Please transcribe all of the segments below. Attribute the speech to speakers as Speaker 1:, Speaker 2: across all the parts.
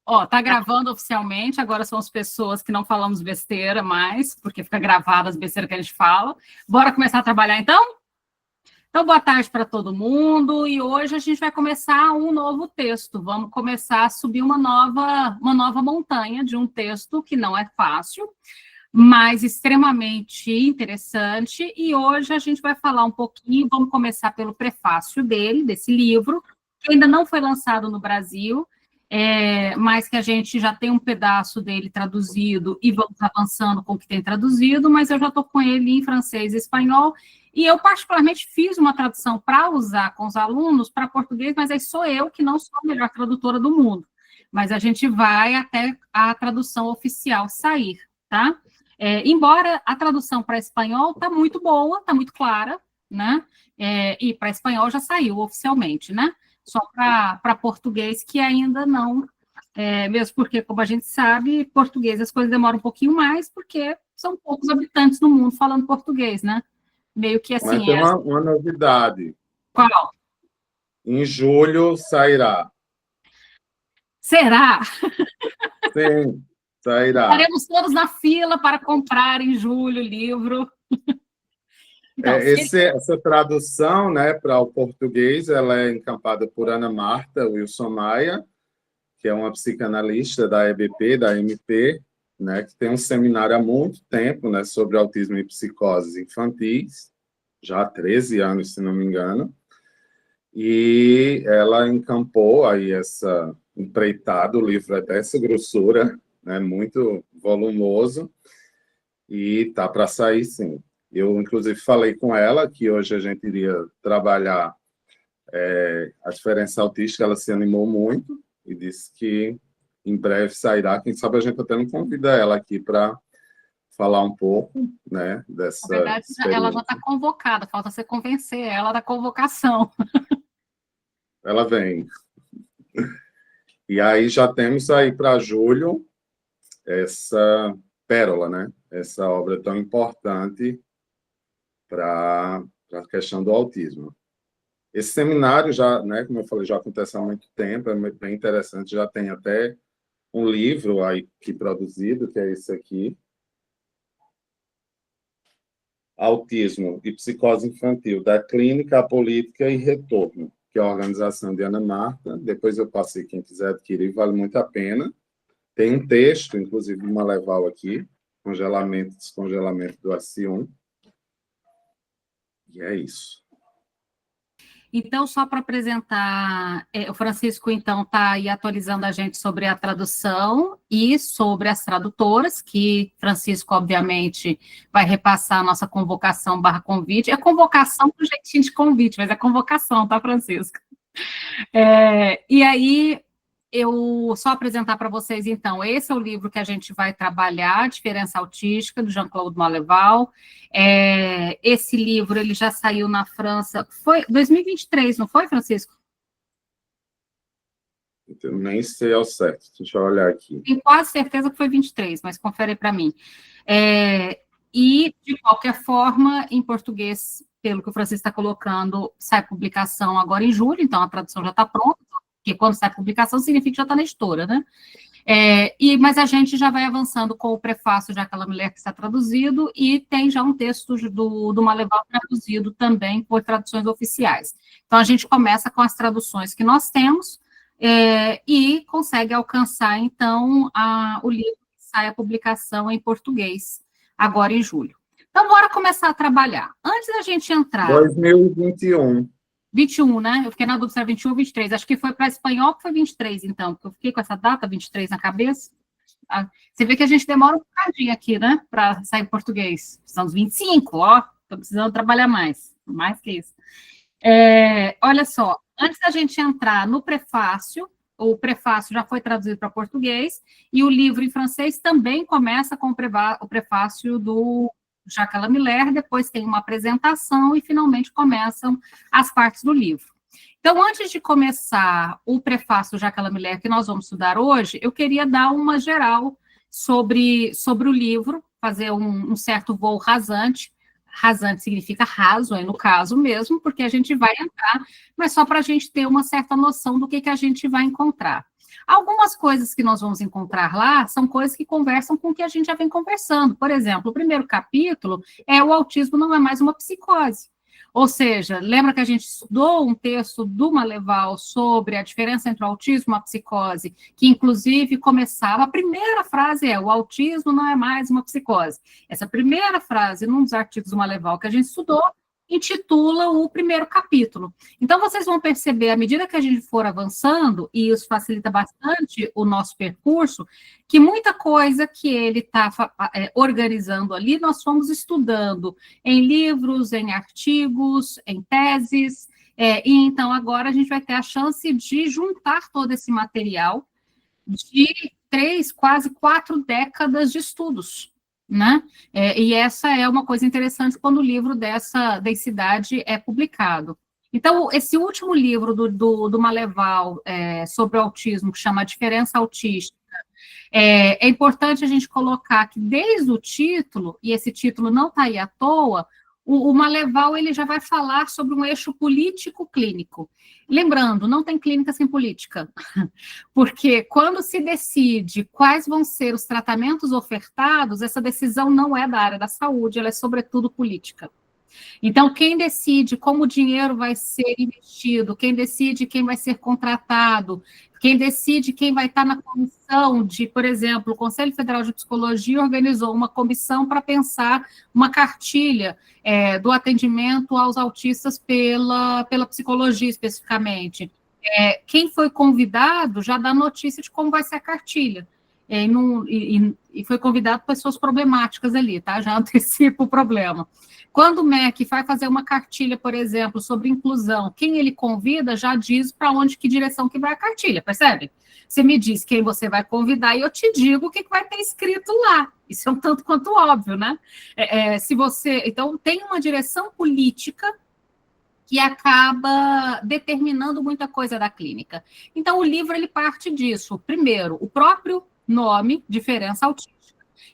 Speaker 1: Ó, tá gravando oficialmente, agora são as pessoas que não falamos besteira mais, porque fica gravada as besteiras que a gente fala. Bora começar a trabalhar, então? Então, boa tarde para todo mundo, e hoje a gente vai começar um novo texto. Vamos começar a subir uma nova montanha de um texto que não é fácil, mas extremamente interessante, e hoje a gente vai falar um pouquinho, vamos começar pelo prefácio dele, desse livro, que ainda não foi lançado no Brasil, mas que a gente já tem um pedaço dele traduzido e vamos avançando com o que tem traduzido, mas eu já estou com ele em francês e espanhol, e eu particularmente fiz uma tradução para usar com os alunos para português, mas aí sou eu que não sou a melhor tradutora do mundo, mas a gente vai até a tradução oficial sair, tá? Embora a tradução para espanhol está muito boa, está muito clara, né? E para espanhol já saiu oficialmente, né? Só para português que ainda não, mesmo porque, como a gente sabe, português as coisas demoram um pouquinho mais, porque são poucos habitantes no mundo falando português, né? Meio que assim.
Speaker 2: Mas tem uma novidade.
Speaker 1: Qual?
Speaker 2: Em julho sairá.
Speaker 1: Será?
Speaker 2: Sim, sairá.
Speaker 1: Estaremos todos na fila para comprar em julho o livro. Então,
Speaker 2: Essa tradução, né, para o português, ela é encampada por Ana Marta Wilson Maia, que é uma psicanalista da EBP, da MP, né, que tem um seminário há muito tempo, né, sobre autismo e psicoses infantis, já há 13 anos, se não me engano, e ela encampou aí essa empreitada, o livro é dessa grossura, né, muito volumoso, e tá para sair, sim. Eu, inclusive, falei com ela que hoje a gente iria trabalhar a diferença autística, ela se animou muito e disse que em breve sairá. Quem sabe a gente até não convida ela aqui para falar um pouco, né, dessa
Speaker 1: na verdade, ela já está convocada, falta você convencer ela da convocação.
Speaker 2: Ela vem. E aí já temos aí para julho essa pérola, né? Essa obra tão importante para a questão do autismo. Esse seminário já, né, como eu falei, já acontece há muito tempo, é bem interessante, já tem até um livro aí que produzido, que é esse aqui, Autismo e Psicose Infantil, da Clínica à Política e Retorno, que é a organização de Ana Marta. Depois eu passei, quem quiser adquirir, vale muito a pena. Tem um texto, inclusive, de uma Leval aqui, congelamento e descongelamento do AC1. E é isso.
Speaker 1: Então, só para apresentar, o Francisco, então, está aí atualizando a gente sobre a tradução e sobre as tradutoras, que Francisco, obviamente, vai repassar a nossa convocação / convite. É convocação com jeitinho de convite, mas é convocação, tá, Francisco? E aí, eu só apresentar para vocês, então, esse é o livro que a gente vai trabalhar, Diferença Autística, do Jean-Claude Maleval. Esse livro, ele já saiu na França, foi 2023, não foi, Francisco?
Speaker 2: Eu nem sei ao certo, deixa eu olhar aqui.
Speaker 1: Tenho quase certeza que foi 23, mas confere para mim. E, de qualquer forma, em português, pelo que o Francisco está colocando, sai publicação agora em julho, então a tradução já está pronta, porque quando sai publicação significa que já está na editora, né? Mas a gente já vai avançando com o prefácio de Aquela Mulher que está traduzido, e tem já um texto do Maleval traduzido também por traduções oficiais. Então, a gente começa com as traduções que nós temos, e consegue alcançar, então, o livro que sai a publicação em português, agora em julho. Então, bora começar a trabalhar. Antes da gente entrar...
Speaker 2: 2021.
Speaker 1: 21, né? Eu fiquei na dúvida se era 21 ou 23. Acho que foi para espanhol que foi 23, então, porque eu fiquei com essa data, 23, na cabeça. Você vê que a gente demora um bocadinho aqui, né? Para sair em português. São os 25, ó. Estou precisando trabalhar mais que isso. Olha só, antes da gente entrar no prefácio, o prefácio já foi traduzido para português, e o livro em francês também começa com o prefácio do Jacques Lamillère, depois tem uma apresentação e, finalmente, começam as partes do livro. Então, antes de começar o prefácio do Jacques Lamillère, que nós vamos estudar hoje, eu queria dar uma geral sobre o livro, fazer um certo voo rasante. Rasante significa raso, aí no caso mesmo, porque a gente vai entrar, mas só para a gente ter uma certa noção do que a gente vai encontrar. Algumas coisas que nós vamos encontrar lá são coisas que conversam com o que a gente já vem conversando. Por exemplo, o primeiro capítulo é o autismo não é mais uma psicose. Ou seja, lembra que a gente estudou um texto do Maleval sobre a diferença entre o autismo e a psicose, que inclusive começava, a primeira frase é: o autismo não é mais uma psicose. Essa primeira frase, num dos artigos do Maleval que a gente estudou, intitula o primeiro capítulo. Então, vocês vão perceber, à medida que a gente for avançando, e isso facilita bastante o nosso percurso, que muita coisa que ele está organizando ali, nós fomos estudando em livros, em artigos, em teses, e então agora a gente vai ter a chance de juntar todo esse material de 3, quase 4 décadas de estudos, né? E essa é uma coisa interessante quando o livro dessa densidade é publicado. Então, esse último livro do Maleval sobre o autismo, que chama A Diferença Autística, é importante a gente colocar que desde o título, e esse título não está aí à toa, o Maleval ele já vai falar sobre um eixo político-clínico. Lembrando, não tem clínica sem política, porque quando se decide quais vão ser os tratamentos ofertados, essa decisão não é da área da saúde, ela é sobretudo política. Então, quem decide como o dinheiro vai ser investido, quem decide quem vai ser contratado, quem decide quem vai estar na comissão de, por exemplo, o Conselho Federal de Psicologia organizou uma comissão para pensar uma cartilha do atendimento aos autistas pela psicologia especificamente. Quem foi convidado já dá notícia de como vai ser a cartilha. E foi convidado pessoas problemáticas ali, tá? Já antecipo o problema. Quando o MEC vai fazer uma cartilha, por exemplo, sobre inclusão, quem ele convida já diz para onde, que direção que vai a cartilha, percebe? Você me diz quem você vai convidar e eu te digo o que vai ter escrito lá. Isso é um tanto quanto óbvio, né? Então, tem uma direção política que acaba determinando muita coisa da clínica. Então, o livro, ele parte disso. Primeiro, o próprio nome, diferença autística.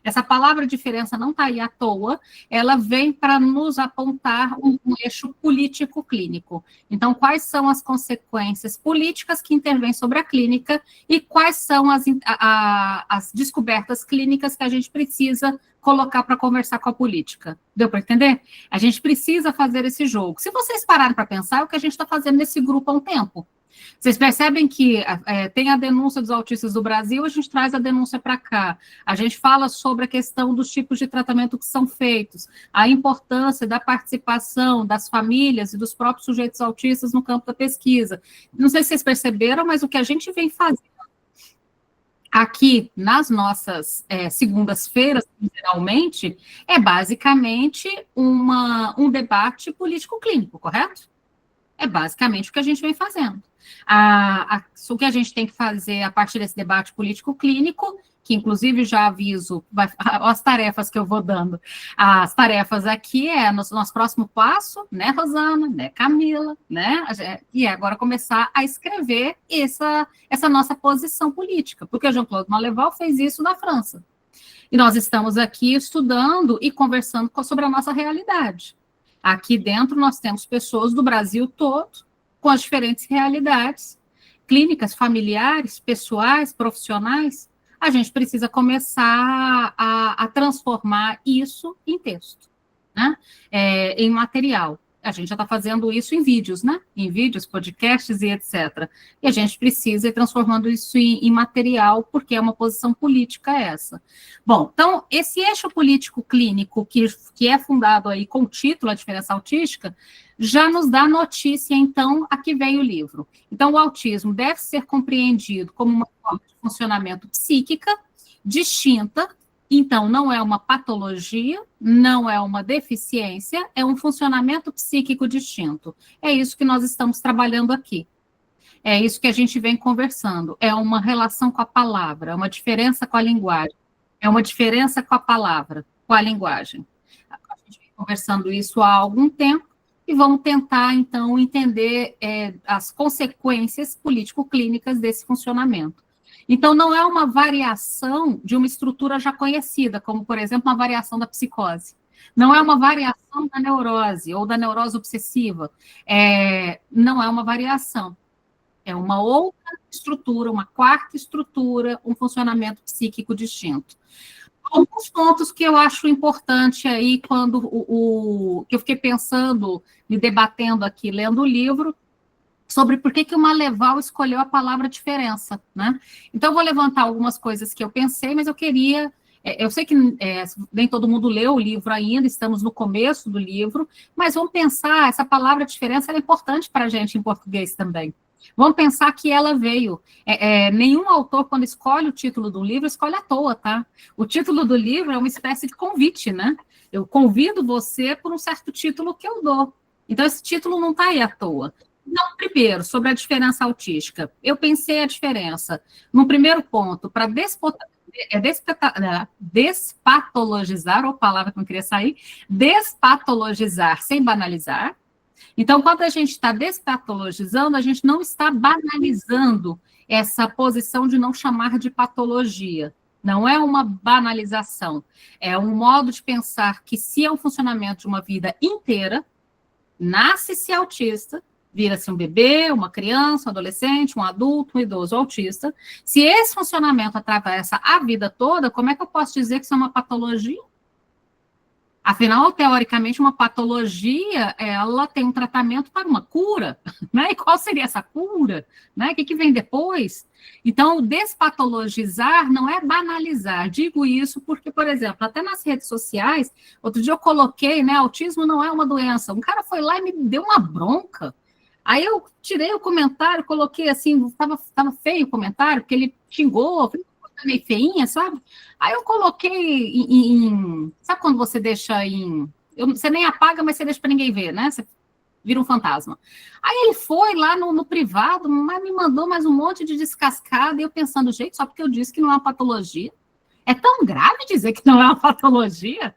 Speaker 1: Essa palavra diferença não está aí à toa, ela vem para nos apontar um eixo político-clínico. Então, quais são as consequências políticas que intervêm sobre a clínica e quais são as descobertas clínicas que a gente precisa colocar para conversar com a política. Deu para entender? A gente precisa fazer esse jogo. Se vocês pararem para pensar, é o que a gente está fazendo nesse grupo há um tempo. Vocês percebem que tem a denúncia dos autistas do Brasil, a gente traz a denúncia para cá. A gente fala sobre a questão dos tipos de tratamento que são feitos, a importância da participação das famílias e dos próprios sujeitos autistas no campo da pesquisa. Não sei se vocês perceberam, mas o que a gente vem fazendo aqui nas nossas segundas-feiras, geralmente, é basicamente um debate político-clínico, correto? É basicamente o que a gente vem fazendo. O que a gente tem que fazer a partir desse debate político-clínico, que inclusive já aviso as tarefas que eu vou dando. As tarefas aqui nosso próximo passo, né, Rosana, né, Camila, né, e agora começar a escrever essa nossa posição política, porque o Jean-Claude Maleval fez isso na França. E nós estamos aqui estudando e conversando sobre a nossa realidade. Aqui dentro nós temos pessoas do Brasil todo, com as diferentes realidades, clínicas, familiares, pessoais, profissionais. A gente precisa começar a transformar isso em texto, né? Em material. A gente já está fazendo isso em vídeos, né? Em vídeos, podcasts e etc. E a gente precisa ir transformando isso em material, porque é uma posição política essa. Bom, então, esse eixo político clínico, que é fundado aí com o título A Diferença Autística, já nos dá notícia, então, a que vem o livro. Então, o autismo deve ser compreendido como uma forma de funcionamento psíquica distinta. Então, não é uma patologia, não é uma deficiência, é um funcionamento psíquico distinto. É isso que nós estamos trabalhando aqui. É isso que a gente vem conversando. É uma relação com a palavra, é uma diferença com a linguagem, é uma diferença com a palavra, com a linguagem. A gente vem conversando isso há algum tempo e vamos tentar, então, entender as consequências político-clínicas desse funcionamento. Então, não é uma variação de uma estrutura já conhecida, como, por exemplo, uma variação da psicose. Não é uma variação da neurose ou da neurose obsessiva. Não é uma variação. é uma outra estrutura, uma quarta estrutura, um funcionamento psíquico distinto. Alguns pontos que eu acho importante aí, quando que eu fiquei pensando, me debatendo aqui, lendo o livro, sobre por que o Maleval escolheu a palavra diferença, né? Então, eu vou levantar algumas coisas que eu pensei, mas eu queria... Eu sei que nem todo mundo leu o livro ainda, estamos no começo do livro, mas vamos pensar, essa palavra diferença é importante para a gente em português também. Vamos pensar que ela veio. Nenhum autor, quando escolhe o título do livro, escolhe à toa, tá? O título do livro é uma espécie de convite, né? Eu convido você por um certo título que eu dou. Então, esse título não está aí à toa. Então, primeiro, sobre a diferença autística. Eu pensei a diferença, no primeiro ponto, para despatologizar, ou palavra que não queria sair, despatologizar sem banalizar. Então, quando a gente está despatologizando, a gente não está banalizando essa posição de não chamar de patologia. Não é uma banalização, é um modo de pensar que se é um funcionamento de uma vida inteira, nasce-se autista, vira-se um bebê, uma criança, um adolescente, um adulto, um idoso autista. Se esse funcionamento atravessa a vida toda, como é que eu posso dizer que isso é uma patologia? Afinal, teoricamente, uma patologia, ela tem um tratamento para uma cura, né? E qual seria essa cura? Né? O que vem depois? Então, despatologizar não é banalizar. Digo isso porque, por exemplo, até nas redes sociais, outro dia eu coloquei, né, autismo não é uma doença. Um cara foi lá e me deu uma bronca. Aí eu tirei o comentário, coloquei assim, estava feio o comentário, porque ele xingou, meio feinha, sabe? Aí eu coloquei sabe quando você deixa você nem apaga, mas você deixa para ninguém ver, né? Você vira um fantasma. Aí ele foi lá no privado, mas me mandou mais um monte de descascada, e eu pensando, gente, só porque eu disse que não é uma patologia. É tão grave dizer que não é uma patologia?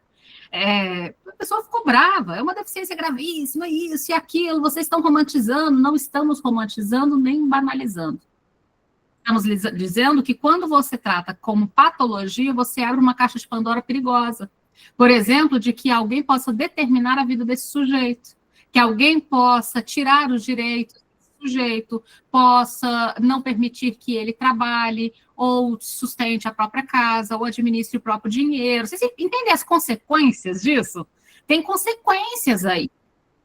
Speaker 1: A pessoa ficou brava, é uma deficiência gravíssima, isso e aquilo, vocês estão romantizando, não estamos romantizando nem banalizando. Estamos dizendo que quando você trata como patologia, você abre uma caixa de Pandora perigosa. Por exemplo, de que alguém possa determinar a vida desse sujeito, que alguém possa tirar os direitos desse sujeito, possa não permitir que ele trabalhe, ou sustente a própria casa, ou administre o próprio dinheiro. Vocês entendem as consequências disso? Tem consequências aí.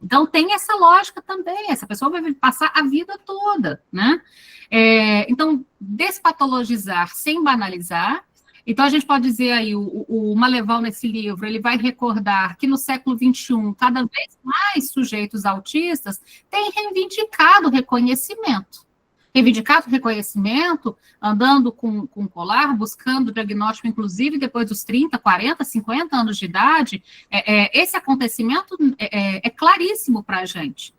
Speaker 1: Então, tem essa lógica também, essa pessoa vai passar a vida toda, né? Então, despatologizar sem banalizar. Então, a gente pode dizer aí, o Maleval, nesse livro, ele vai recordar que no século XXI, cada vez mais sujeitos autistas têm reivindicado o reconhecimento. Reivindicado o reconhecimento, andando com colar, buscando diagnóstico, inclusive depois dos 30, 40, 50 anos de idade, esse acontecimento é claríssimo para a gente.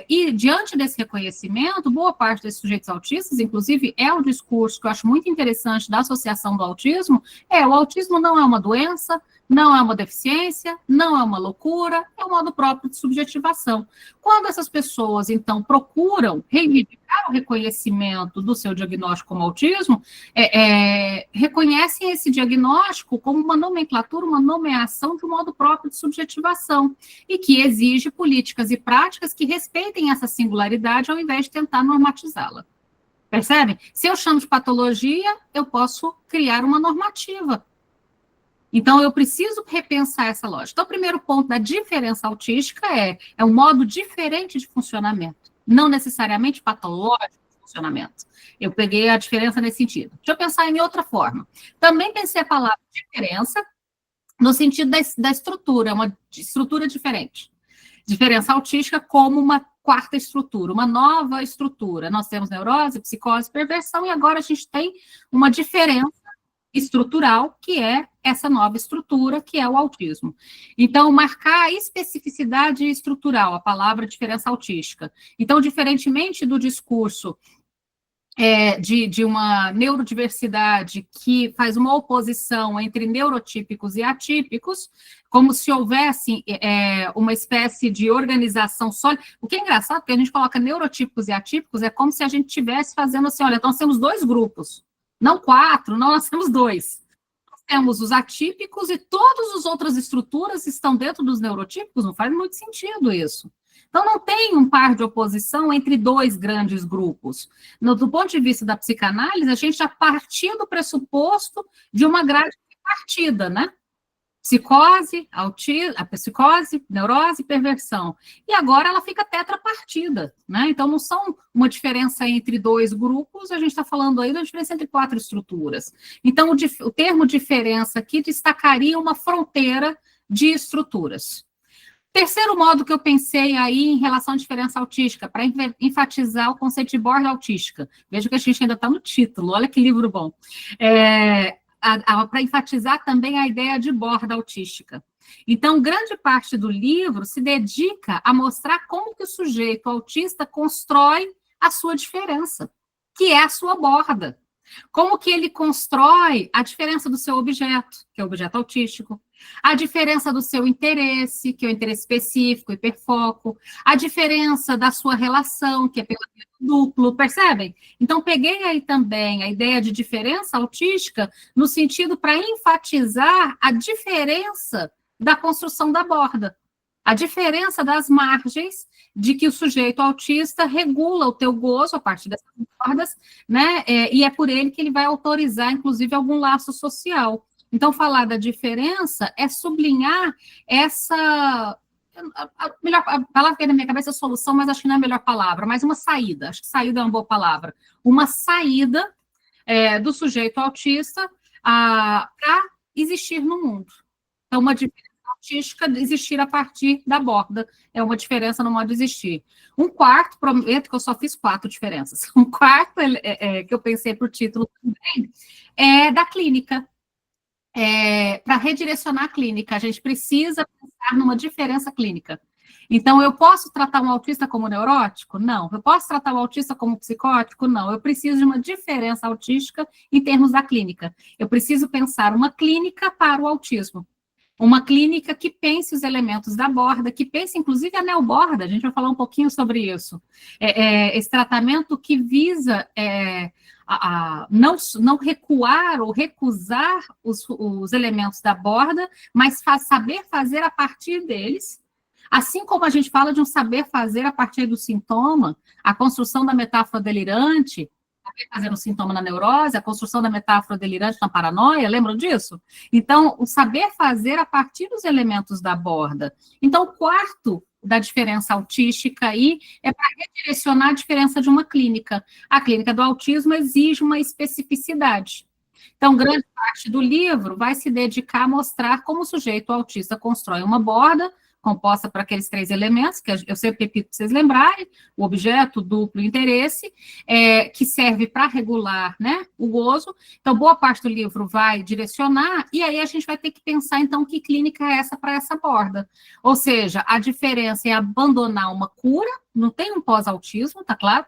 Speaker 1: E, diante desse reconhecimento, boa parte desses sujeitos autistas, inclusive, é um discurso que eu acho muito interessante da Associação do Autismo, o autismo não é uma doença, não é uma deficiência, não é uma loucura, é um modo próprio de subjetivação. Quando essas pessoas, então, procuram reivindicar o reconhecimento do seu diagnóstico como autismo, reconhecem esse diagnóstico como uma nomenclatura, uma nomeação de um modo próprio de subjetivação, e que exige políticas e práticas que respeitem essa singularidade ao invés de tentar normatizá-la. Percebem? Se eu chamo de patologia, eu posso criar uma normativa. Então, eu preciso repensar essa lógica. Então, o primeiro ponto da diferença autística é um modo diferente de funcionamento, não necessariamente patológico de funcionamento. Eu peguei a diferença nesse sentido. Deixa eu pensar em outra forma. Também pensei a palavra diferença no sentido da estrutura, uma estrutura diferente. Diferença autística como uma quarta estrutura, uma nova estrutura. Nós temos neurose, psicose, perversão, e agora a gente tem uma diferença estrutural, que é essa nova estrutura, que é o autismo. Então, marcar a especificidade estrutural, a palavra diferença autística. Então, diferentemente do discurso de uma neurodiversidade que faz uma oposição entre neurotípicos e atípicos, como se houvesse uma espécie de organização sólida. O que é engraçado, porque a gente coloca neurotípicos e atípicos, é como se a gente estivesse fazendo assim, olha, então nós temos 2 grupos, não 4, não, nós temos 2. Nós temos os atípicos e todas as outras estruturas estão dentro dos neurotípicos, não faz muito sentido isso. Então, não tem um par de oposição entre dois grandes grupos. Do ponto de vista da psicanálise, a gente já partiu do pressuposto de uma grade partida, né? Psicose, autismo, a psicose, neurose e perversão. E agora ela fica tetrapartida, né? Então não são uma diferença entre dois grupos, a gente está falando aí da diferença entre 4 estruturas. Então o termo diferença aqui destacaria uma fronteira de estruturas. Terceiro modo que eu pensei aí em relação à diferença autística, para enfatizar o conceito de borda autística. Veja que a gente ainda está no título, olha que livro bom. Para enfatizar também a ideia de borda autística. Então, grande parte do livro se dedica a mostrar como que o sujeito autista constrói a sua diferença, que é a sua borda. Como que ele constrói a diferença do seu objeto, que é o objeto autístico, a diferença do seu interesse, que é o interesse específico, hiperfoco, a diferença da sua relação, que é pelo duplo, percebem? Então, peguei aí também a ideia de diferença autística no sentido para enfatizar a diferença da construção da borda, a diferença das margens de que o sujeito autista regula o teu gozo a partir dessas bordas, né? E é por ele que ele vai autorizar, inclusive, algum laço social. Então, falar da diferença é sublinhar essa... a palavra que vem na minha cabeça é solução, mas acho que não é a melhor palavra, mas uma saída. Acho que saída é uma boa palavra. Uma saída do sujeito autista para existir no mundo. Então, uma diferença autística de existir a partir da borda. É uma diferença no modo de existir. Um quarto, prometo que eu só fiz 4 diferenças. Um quarto que eu pensei para o título também é da clínica. Para redirecionar a clínica, a gente precisa pensar numa diferença clínica. Então, eu posso tratar um autista como neurótico? Não. Eu posso tratar o autista como psicótico? Não. Eu preciso de uma diferença autística em termos da clínica. Eu preciso pensar uma clínica para o autismo. Uma clínica que pense os elementos da borda, que pense, inclusive, a neoborda. A gente vai falar um pouquinho sobre isso. Esse tratamento que visa não recuar ou recusar os elementos da borda, mas saber fazer a partir deles. Assim como a gente fala de um saber fazer a partir do sintoma, a construção da metáfora delirante, saber fazer um sintoma na neurose, a construção da metáfora delirante na paranoia, lembram disso? Então, o saber fazer a partir dos elementos da borda. Então, o quarto da diferença autística aí é para redirecionar a diferença de uma clínica. A clínica do autismo exige uma especificidade. Então, grande parte do livro vai se dedicar a mostrar como o sujeito autista constrói uma borda composta por aqueles 3 elementos, que eu sempre repito para vocês lembrarem, o objeto, o duplo, o interesse, que serve para regular, né, o gozo. Então, boa parte do livro vai direcionar, e aí a gente vai ter que pensar, então, que clínica é essa para essa borda. Ou seja, a diferença é abandonar uma cura, não tem um pós-autismo, tá claro?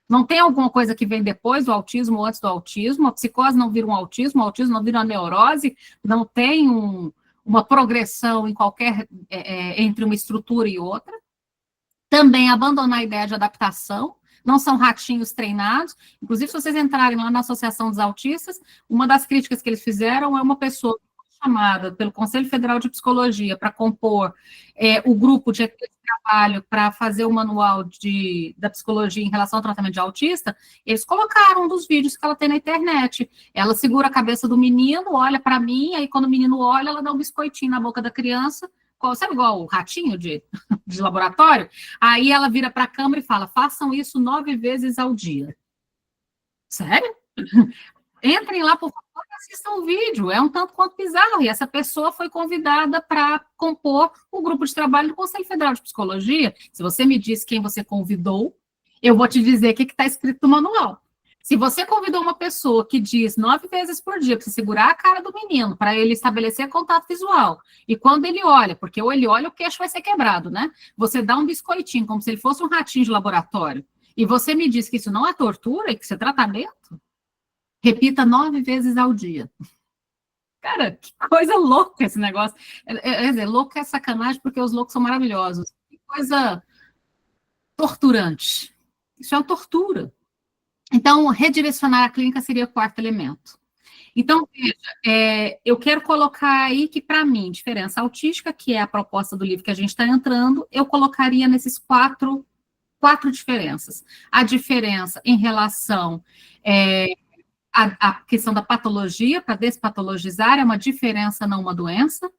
Speaker 1: Não tem alguma coisa que vem depois do autismo ou antes do autismo, a psicose não vira um autismo, o autismo não vira uma neurose, não tem uma progressão em qualquer, entre uma estrutura e outra. Também abandonar a ideia de adaptação, não são ratinhos treinados. Inclusive, se vocês entrarem lá na Associação dos Autistas, uma das críticas que eles fizeram é uma pessoa chamada pelo Conselho Federal de Psicologia para compor o grupo de trabalho para fazer o manual da psicologia em relação ao tratamento de autista, eles colocaram um dos vídeos que ela tem na internet. Ela segura a cabeça do menino, olha para mim, aí quando o menino olha, ela dá um biscoitinho na boca da criança, sabe igual o ratinho de laboratório? Aí ela vira para a câmera e fala, façam isso 9 vezes ao dia. Sério? Entrem lá, por favor, e assistam o vídeo. É um tanto quanto bizarro. E essa pessoa foi convidada para compor o grupo de trabalho do Conselho Federal de Psicologia. Se você me diz quem você convidou, eu vou te dizer o que está escrito no manual. Se você convidou uma pessoa que diz 9 vezes por dia para segurar a cara do menino, para ele estabelecer contato visual, e quando ele olha, porque ou ele olha, o queixo vai ser quebrado, né? Você dá um biscoitinho, como se ele fosse um ratinho de laboratório, e você me diz que isso não é tortura e que isso é tratamento? Repita 9 vezes ao dia. Cara, que coisa louca esse negócio. Louco é sacanagem, porque os loucos são maravilhosos. Que coisa torturante. Isso é uma tortura. Então, redirecionar a clínica seria o 4º elemento. Então, veja, eu quero colocar aí que, para mim, diferença autística, que é a proposta do livro que a gente está entrando, eu colocaria nesses quatro diferenças. A diferença em relação à questão da patologia, para despatologizar, é uma diferença, não uma doença.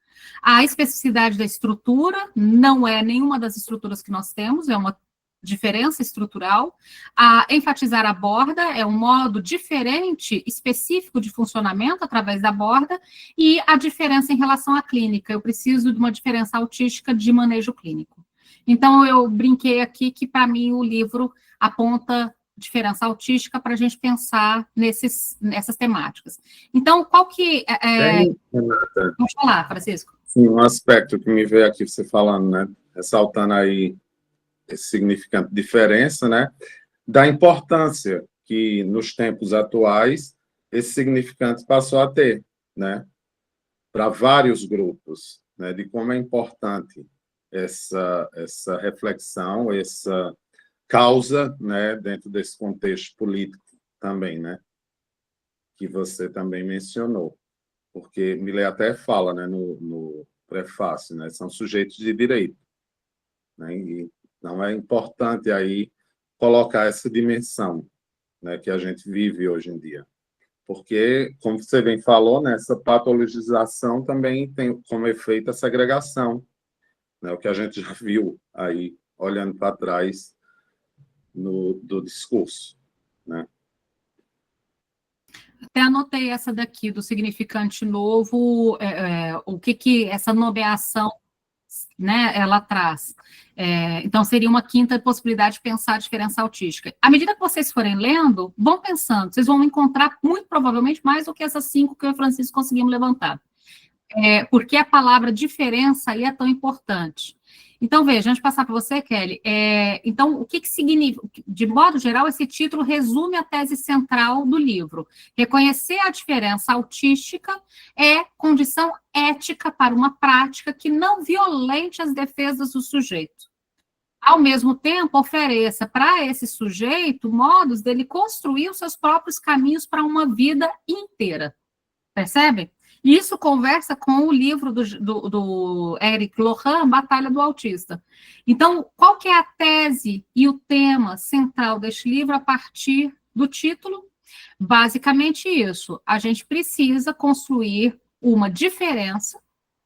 Speaker 1: A especificidade da estrutura não é nenhuma das estruturas que nós temos, é uma diferença estrutural. A enfatizar a borda é um modo diferente, específico de funcionamento através da borda, e a diferença em relação à clínica. Eu preciso de uma diferença autística de manejo clínico. Então, eu brinquei aqui que, para mim, o livro aponta diferença autística para a gente pensar nessas temáticas. Então, qual que...
Speaker 2: Renata,
Speaker 1: Vamos falar, Francisco.
Speaker 2: sim, um aspecto que me veio aqui você falando, né? Ressaltando aí esse significante de diferença, né? Da importância que, nos tempos atuais, esse significante passou a ter, né? Para vários grupos, né? De como é importante essa reflexão, essa causa, né? Dentro desse contexto político também, né? Que você também mencionou. Porque Milley até fala, né? No prefácio, né? São sujeitos de direito, né? E não é importante aí colocar essa dimensão, né, que a gente vive hoje em dia. Porque, como você bem falou, né, essa patologização também tem como efeito a segregação, né, o que a gente já viu aí, olhando para trás do discurso, né?
Speaker 1: Até anotei essa daqui, do significante novo, o que essa nomeação, né, ela traz. Então, seria uma quinta possibilidade de pensar a diferença autística. À medida que vocês forem lendo, vão pensando, vocês vão encontrar, muito provavelmente, mais do que essas 5 que eu e o Francisco conseguimos levantar. Porque a palavra diferença aí é tão importante. Então, veja, antes de passar para você, Kelly, então, o que significa? De modo geral, esse título resume a tese central do livro. Reconhecer a diferença autística é condição ética para uma prática que não violente as defesas do sujeito. Ao mesmo tempo, ofereça para esse sujeito modos dele construir os seus próprios caminhos para uma vida inteira. Percebe? Isso conversa com o livro do Eric Lohan, Batalha do Autista. Então, qual que é a tese e o tema central deste livro a partir do título? Basicamente isso. A gente precisa construir uma diferença,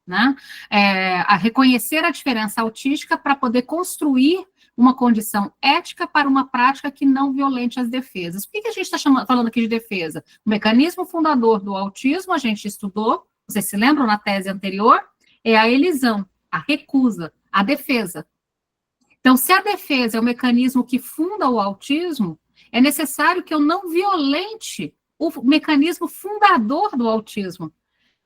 Speaker 1: né? A reconhecer a diferença autística para poder construir uma condição ética para uma prática que não violente as defesas. Por que a gente está falando aqui de defesa? O mecanismo fundador do autismo, a gente estudou, vocês se lembram na tese anterior? É a elisão, a recusa, a defesa. Então, se a defesa é o mecanismo que funda o autismo, é necessário que eu não violente o mecanismo fundador do autismo.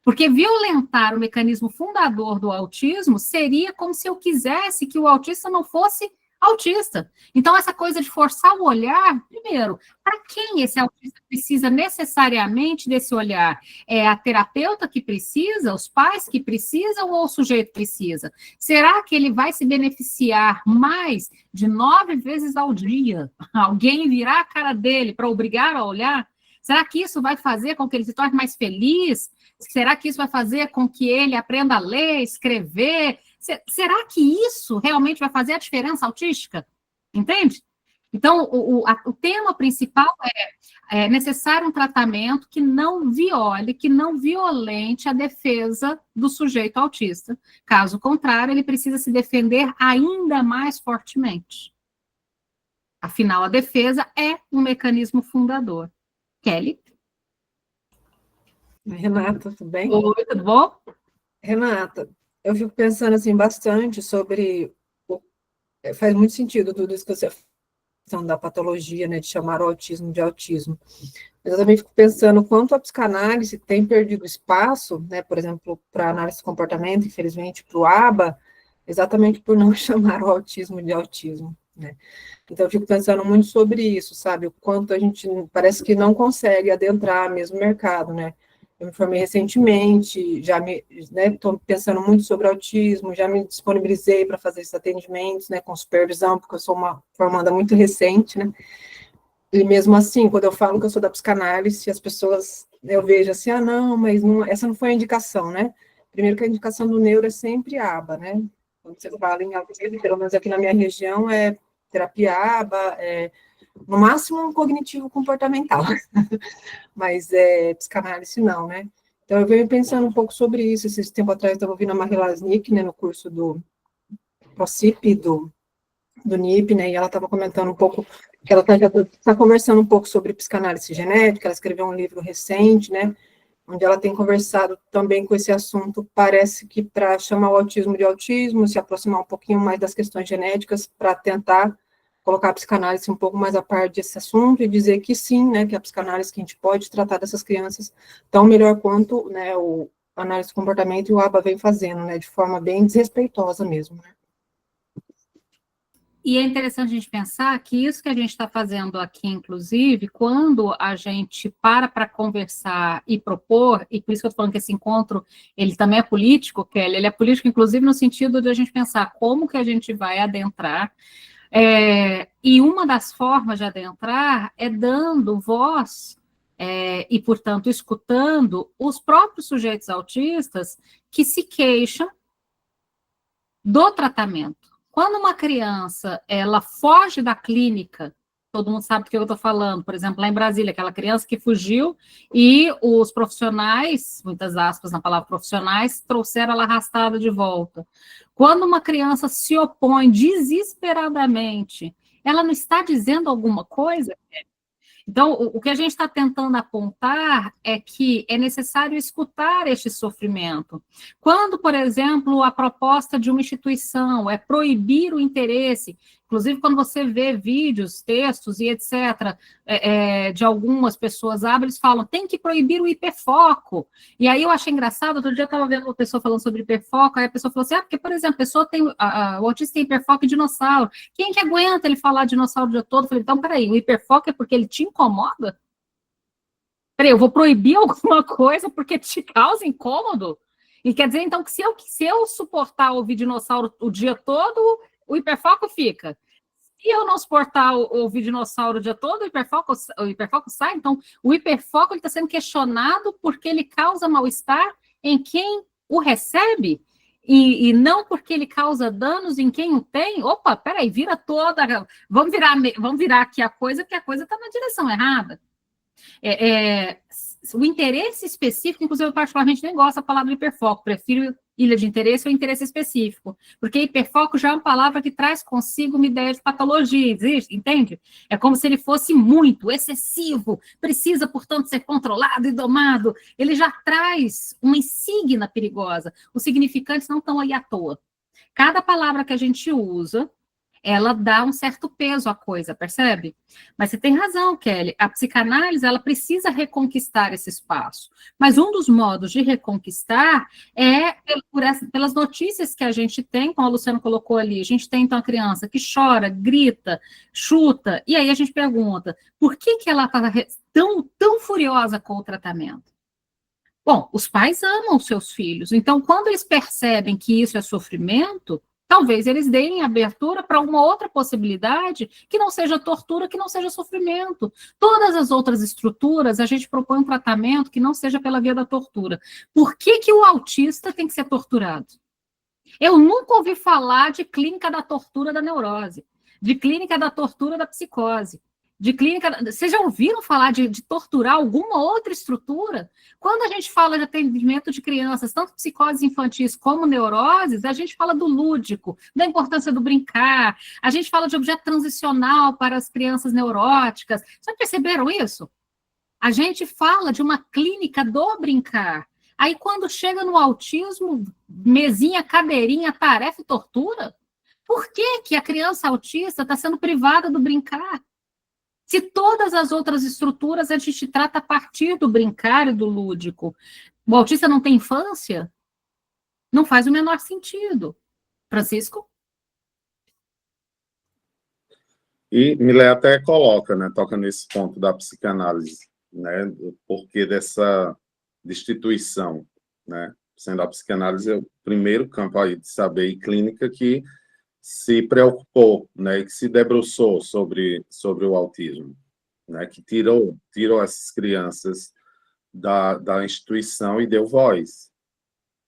Speaker 1: Porque violentar o mecanismo fundador do autismo seria como se eu quisesse que o autista não fosse autista. Então, essa coisa de forçar o olhar, primeiro, para quem esse autista precisa necessariamente desse olhar? É a terapeuta que precisa, os pais que precisam ou o sujeito precisa? Será que ele vai se beneficiar mais de 9 vezes ao dia? Alguém virar a cara dele para obrigar a olhar? Será que isso vai fazer com que ele se torne mais feliz? Será que isso vai fazer com que ele aprenda a ler, escrever? Será que isso realmente vai fazer a diferença autística? Entende? Então, o tema principal é necessário um tratamento que não viole, que não violente a defesa do sujeito autista. Caso contrário, ele precisa se defender ainda mais fortemente. Afinal, a defesa é um mecanismo fundador. Kelly?
Speaker 3: Renata, tudo bem?
Speaker 1: Oi, tudo bom?
Speaker 3: Renata, eu fico pensando assim bastante sobre... Faz muito sentido tudo isso que você falou da patologia, né, de chamar o autismo de autismo. Mas eu também fico pensando quanto a psicanálise tem perdido espaço, né, por exemplo, para análise de comportamento, infelizmente, para o ABA, exatamente por não chamar o autismo de autismo, né? Então, eu fico pensando muito sobre isso, sabe? O quanto a gente parece que não consegue adentrar mesmo o mercado, né? Eu me formei recentemente, estou pensando muito sobre autismo, já me disponibilizei para fazer esses atendimentos, né, com supervisão, porque eu sou uma formanda muito recente, né? E mesmo assim, quando eu falo que eu sou da psicanálise, as pessoas eu vejo assim, não, mas não, essa não foi a indicação, né? Primeiro que a indicação do neuro é sempre aba, né? Quando você fala em autismo, pelo menos aqui na minha região, é terapia aba, no máximo um cognitivo comportamental, mas psicanálise não, né? Então, eu venho pensando um pouco sobre isso. Esse tempo atrás, eu estava ouvindo a Marila Lasnik, né, no curso do ProCip, do NIP, né, e ela estava comentando um pouco, que ela está conversando um pouco sobre psicanálise genética, ela escreveu um livro recente, né, onde ela tem conversado também com esse assunto, parece que para chamar o autismo de autismo, se aproximar um pouquinho mais das questões genéticas, para tentar colocar a psicanálise um pouco mais a par desse assunto e dizer que sim, né, que a psicanálise que a gente pode tratar dessas crianças tão melhor quanto, né, o análise do comportamento e o ABA vem fazendo, né, de forma bem desrespeitosa mesmo, né.
Speaker 1: E é interessante a gente pensar que isso que a gente está fazendo aqui, inclusive, quando a gente para conversar e propor, e por isso que eu estou falando que esse encontro, ele também é político, Kelly, ele é político, inclusive, no sentido de a gente pensar como que a gente vai adentrar, e uma das formas de adentrar é dando voz, e, portanto, escutando os próprios sujeitos autistas que se queixam do tratamento. Quando uma criança, ela foge da clínica, todo mundo sabe do que eu estou falando, por exemplo, lá em Brasília, aquela criança que fugiu e os profissionais, muitas aspas na palavra profissionais, trouxeram ela arrastada de volta. Quando uma criança se opõe desesperadamente, ela não está dizendo alguma coisa? Então, o que a gente está tentando apontar é que é necessário escutar este sofrimento. Quando, por exemplo, a proposta de uma instituição é proibir o interesse, inclusive quando você vê vídeos, textos e etc., de algumas pessoas, eles falam, tem que proibir o hiperfoco. E aí eu achei engraçado, outro dia eu estava vendo uma pessoa falando sobre hiperfoco, aí a pessoa falou assim, porque, por exemplo, a pessoa tem, o autista tem hiperfoco e dinossauro. Quem que aguenta ele falar dinossauro o dia todo? Eu falei, então, peraí, o hiperfoco é porque ele te incomoda? Peraí, eu vou proibir alguma coisa porque te causa incômodo? E quer dizer, então, que se eu suportar ouvir dinossauro o dia todo, o hiperfoco fica. Se eu não suportar ouvir dinossauro o dia todo, o hiperfoco sai. Então, o hiperfoco está sendo questionado porque ele causa mal-estar em quem o recebe e não porque ele causa danos em quem o tem. Opa, peraí, vira toda... Vamos virar aqui a coisa, porque a coisa está na direção errada. O interesse específico, inclusive eu particularmente nem gosto da palavra hiperfoco, prefiro ilha de interesse ou interesse específico, porque hiperfoco já é uma palavra que traz consigo uma ideia de patologia, existe, entende? É como se ele fosse muito, excessivo, precisa, portanto, ser controlado e domado, ele já traz uma insígnia perigosa, os significantes não estão aí à toa. Cada palavra que a gente usa, ela dá um certo peso à coisa, percebe? Mas você tem razão, Kelly, a psicanálise, ela precisa reconquistar esse espaço, mas um dos modos de reconquistar é pelas notícias que a gente tem, como a Luciana colocou ali, a gente tem, então, a criança que chora, grita, chuta, e aí a gente pergunta, por que ela está tão furiosa com o tratamento? Bom, os pais amam seus filhos, então, quando eles percebem que isso é sofrimento, talvez eles deem abertura para uma outra possibilidade que não seja tortura, que não seja sofrimento. Todas as outras estruturas, a gente propõe um tratamento que não seja pela via da tortura. Por que o autista tem que ser torturado? Eu nunca ouvi falar de clínica da tortura da neurose, de clínica da tortura da psicose, de clínica... Vocês já ouviram falar de torturar alguma outra estrutura? Quando a gente fala de atendimento de crianças, tanto psicoses infantis como neuroses, a gente fala do lúdico, da importância do brincar, a gente fala de objeto transicional para as crianças neuróticas. Vocês perceberam isso? A gente fala de uma clínica do brincar. Aí, quando chega no autismo, mesinha, cadeirinha, tarefa e tortura, por que a criança autista está sendo privada do brincar? Se todas as outras estruturas a gente trata a partir do brincar e do lúdico, o autista não tem infância? Não faz o menor sentido. Francisco?
Speaker 2: E Milé até coloca, né, toca nesse ponto da psicanálise, né, o porquê dessa destituição, né, sendo a psicanálise o primeiro campo aí de saber e clínica que se preocupou, né, e que se debruçou sobre o autismo, né, que tirou essas crianças da instituição e deu voz,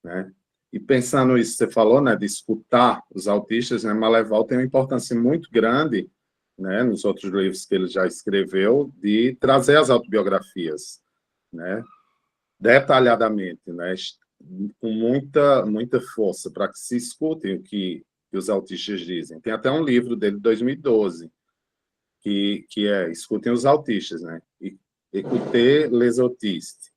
Speaker 2: né? E pensando isso, você falou, né, de escutar os autistas, né, Maleval tem uma importância muito grande, né, nos outros livros que ele já escreveu, de trazer as autobiografias, né, detalhadamente, né, com muita força, para que se escutem o que os autistas dizem. Tem até um livro dele, de 2012, que é Escutem os Autistas, né, Écoutez les autistes,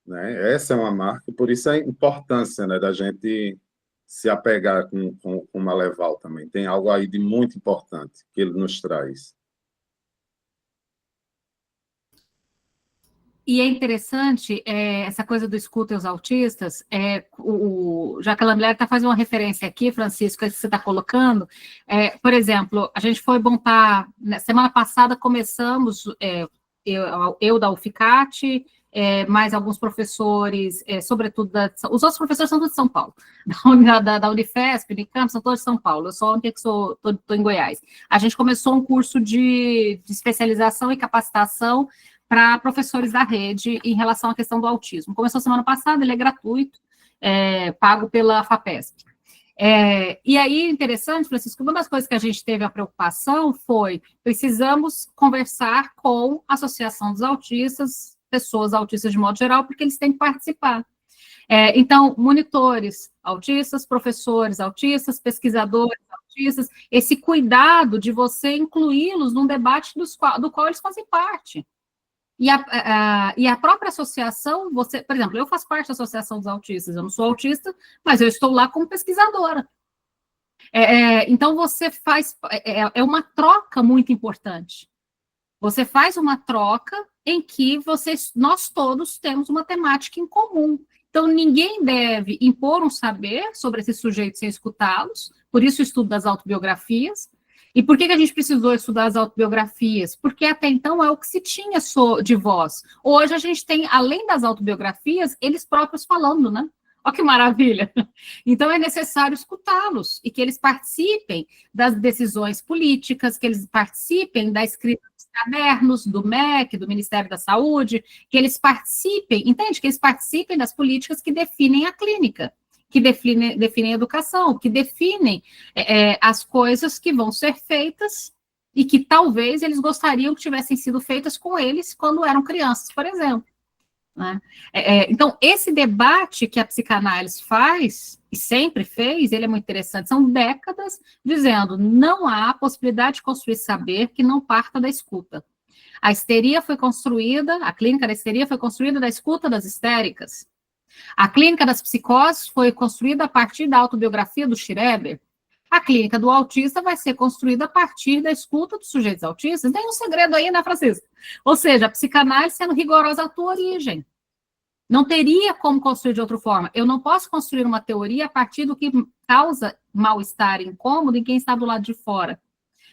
Speaker 2: né? Essa é uma marca, por isso a importância, né, da gente se apegar com o Maleval também. Tem algo aí de muito importante que ele nos traz.
Speaker 1: E é interessante essa coisa do escuta os autistas, já que a Lambiler está fazendo uma referência aqui, Francisco, que você está colocando, por exemplo, a gente foi montar, na semana passada começamos, eu da UFICAT, mais alguns professores, sobretudo, os outros professores são todos de São Paulo, da Unifesp, Unicamp, são todos de São Paulo, eu só ontem que estou em Goiás. A gente começou um curso de especialização e capacitação para professores da rede em relação à questão do autismo. Começou semana passada, ele é gratuito, pago pela FAPESP. E aí, interessante, Francisco, uma das coisas que a gente teve a preocupação foi, precisamos conversar com a Associação dos Autistas, pessoas autistas de modo geral, porque eles têm que participar. Então, monitores autistas, professores autistas, pesquisadores autistas, esse cuidado de você incluí-los num debate do qual eles fazem parte. E a própria associação, por exemplo, eu faço parte da Associação dos Autistas, eu não sou autista, mas eu estou lá como pesquisadora. Então, você faz, uma troca muito importante. Você faz uma troca em que nós todos temos uma temática em comum. Então, ninguém deve impor um saber sobre esses sujeitos sem escutá-los, por isso o estudo das autobiografias. E por que a gente precisou estudar as autobiografias? Porque até então é o que se tinha de voz. Hoje a gente tem, além das autobiografias, eles próprios falando, né? Olha que maravilha! Então é necessário escutá-los e que eles participem das decisões políticas, que eles participem da escrita dos cadernos, do MEC, do Ministério da Saúde, que eles participem, entende? Que eles participem das políticas que definem a clínica, que definem a educação, que definem as coisas que vão ser feitas e que talvez eles gostariam que tivessem sido feitas com eles quando eram crianças, por exemplo. Né? Então, esse debate que a psicanálise faz, e sempre fez, ele é muito interessante, são décadas dizendo, não há possibilidade de construir saber que não parta da escuta. A histeria foi construída, a clínica da histeria foi construída da escuta das histéricas. A clínica das psicoses foi construída a partir da autobiografia do Schreber. A clínica do autista vai ser construída a partir da escuta dos sujeitos autistas. Tem um segredo aí, né, Francisco? Ou seja, a psicanálise sendo rigorosa à tua origem. Não teria como construir de outra forma. Eu não posso construir uma teoria a partir do que causa mal-estar, incômodo em quem está do lado de fora.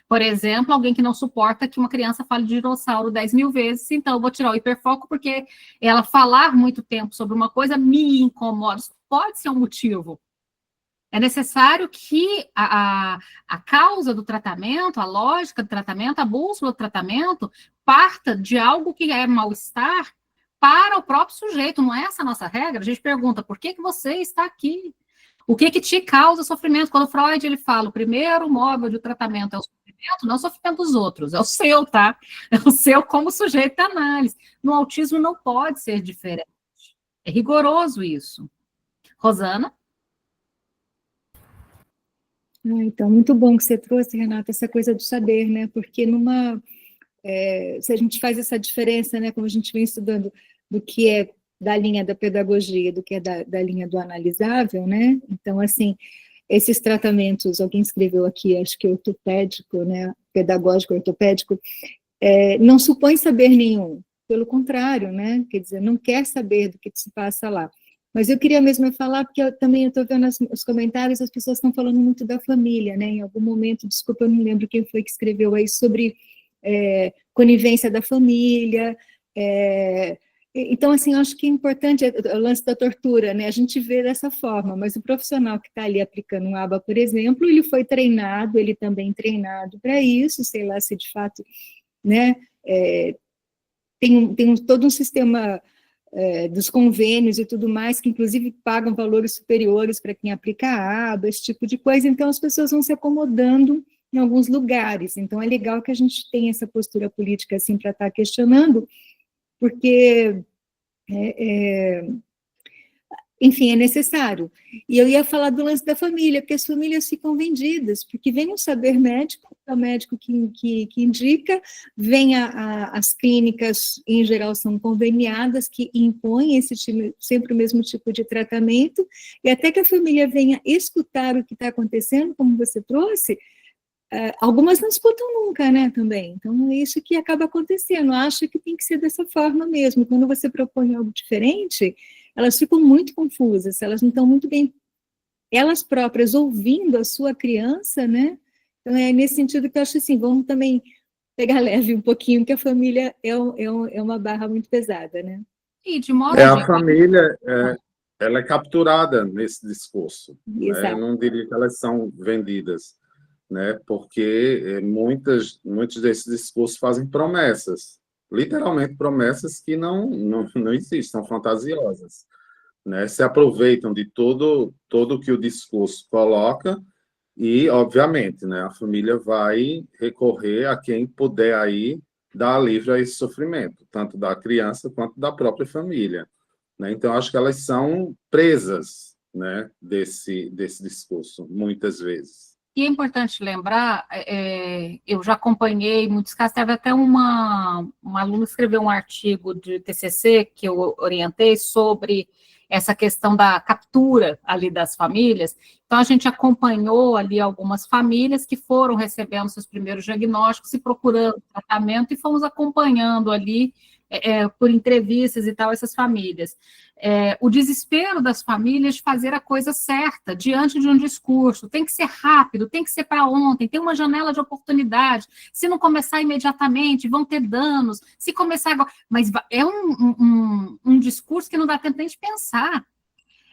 Speaker 1: Por exemplo, alguém que não suporta que uma criança fale de dinossauro 10.000 vezes, então eu vou tirar o hiperfoco porque ela falar muito tempo sobre uma coisa me incomoda. Isso pode ser um motivo. É necessário que a causa do tratamento, a lógica do tratamento, a bússola do tratamento, parta de algo que é mal-estar para o próprio sujeito. Não é essa a nossa regra? A gente pergunta, por que você está aqui? O que te causa sofrimento? Quando Freud ele fala, o primeiro móvel de tratamento é o sofrimento, não é o sofrimento dos outros, é o seu, tá? É o seu como sujeito da análise. No autismo não pode ser diferente. É rigoroso isso. Rosana?
Speaker 4: Então, muito bom que você trouxe, Renata, essa coisa do saber, né? Porque se a gente faz essa diferença, né, como a gente vem estudando, do que é da linha da pedagogia, do que é da linha do analisável, né? Então, assim, esses tratamentos, alguém escreveu aqui, acho que ortopédico, né, pedagógico ortopédico, não supõe saber nenhum, pelo contrário, né? Quer dizer, não quer saber do que se passa lá. Mas eu queria mesmo falar, porque eu também estou vendo os comentários, as pessoas estão falando muito da família, né? Em algum momento, desculpa, eu não lembro quem foi que escreveu aí sobre conivência da família. Então, assim, eu acho que é importante o lance da tortura, né? A gente vê dessa forma, mas o profissional que está ali aplicando um ABA, por exemplo, ele foi treinado, ele também treinado para isso, sei lá se de fato, né? Tem todo um sistema dos convênios e tudo mais, que inclusive pagam valores superiores para quem aplica a aba, esse tipo de coisa, então as pessoas vão se acomodando em alguns lugares. Então é legal que a gente tenha essa postura política assim para estar questionando, porque enfim, é necessário. E eu ia falar do lance da família, porque as famílias ficam vendidas, porque vem um saber médico, é o médico que indica, vem as clínicas, em geral, são conveniadas, que impõem sempre o mesmo tipo de tratamento, e até que a família venha escutar o que está acontecendo, como você trouxe, algumas não escutam nunca, né, também. Então, é isso que acaba acontecendo. Acho que tem que ser dessa forma mesmo. Quando você propõe algo diferente, elas ficam muito confusas, elas não estão muito bem, elas próprias, ouvindo a sua criança, né? Então, é nesse sentido que eu acho assim, vamos também pegar leve um pouquinho, que a família é uma barra muito pesada, né?
Speaker 1: E de modo
Speaker 2: a família, ela é capturada nesse discurso, né? Eu não diria que elas são vendidas, né? Porque muitos desses discursos fazem promessas, literalmente promessas que não existem, são fantasiosas, né? Se aproveitam de todo que o discurso coloca e, obviamente, né, a família vai recorrer a quem puder aí dar alívio a esse sofrimento, tanto da criança quanto da própria família, né? Então, acho que elas são presas, né, desse discurso, muitas vezes.
Speaker 1: E é importante lembrar, eu já acompanhei muitos casos, teve até uma aluna que escreveu um artigo de TCC que eu orientei sobre essa questão da captura ali das famílias. Então, a gente acompanhou ali algumas famílias que foram recebendo seus primeiros diagnósticos e procurando tratamento, e fomos acompanhando ali, por entrevistas e tal, essas famílias. O desespero das famílias de fazer a coisa certa diante de um discurso, tem que ser rápido, tem que ser para ontem, tem uma janela de oportunidade, se não começar imediatamente, vão ter danos, se começar agora, mas é um discurso que não dá tempo nem de pensar.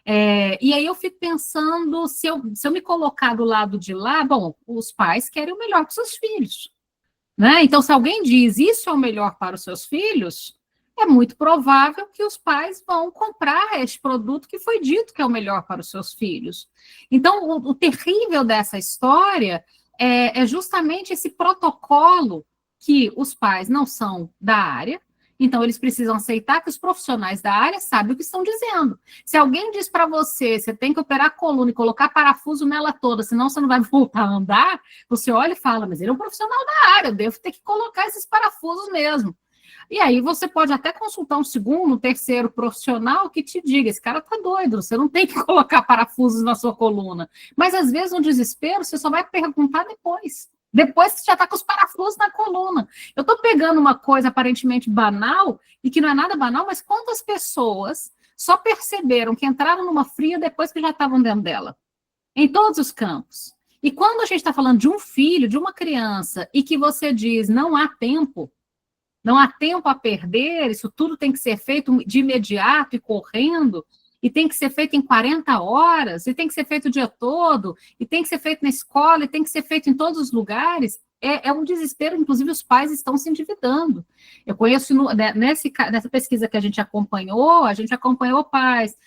Speaker 1: E aí eu fico pensando, se eu me colocar do lado de lá, bom, os pais querem o melhor para os seus filhos, né? Então, se alguém diz isso é o melhor para os seus filhos, é muito provável que os pais vão comprar este produto que foi dito que é o melhor para os seus filhos. Então, o terrível dessa história é justamente esse protocolo que os pais não são da área, então eles precisam aceitar que os profissionais da área sabem o que estão dizendo. Se alguém diz para você, você tem que operar a coluna e colocar parafuso nela toda, senão você não vai voltar a andar, você olha e fala, mas ele é um profissional da área, eu devo ter que colocar esses parafusos mesmo. E aí você pode até consultar um segundo, um terceiro profissional que te diga, esse cara tá doido, você não tem que colocar parafusos na sua coluna. Mas às vezes no desespero você só vai perguntar depois que você já está com os parafusos na coluna. Eu estou pegando uma coisa aparentemente banal, e que não é nada banal, mas quantas pessoas só perceberam que entraram numa fria depois que já estavam dentro dela? Em todos os campos. E quando a gente está falando de um filho, de uma criança, e que você diz, não há tempo a perder, isso tudo tem que ser feito de imediato e correndo, e tem que ser feito em 40 horas, e tem que ser feito o dia todo, e tem que ser feito na escola, e tem que ser feito em todos os lugares, é um desespero, inclusive os pais estão se endividando. Eu conheço, nessa pesquisa que a gente acompanhou pais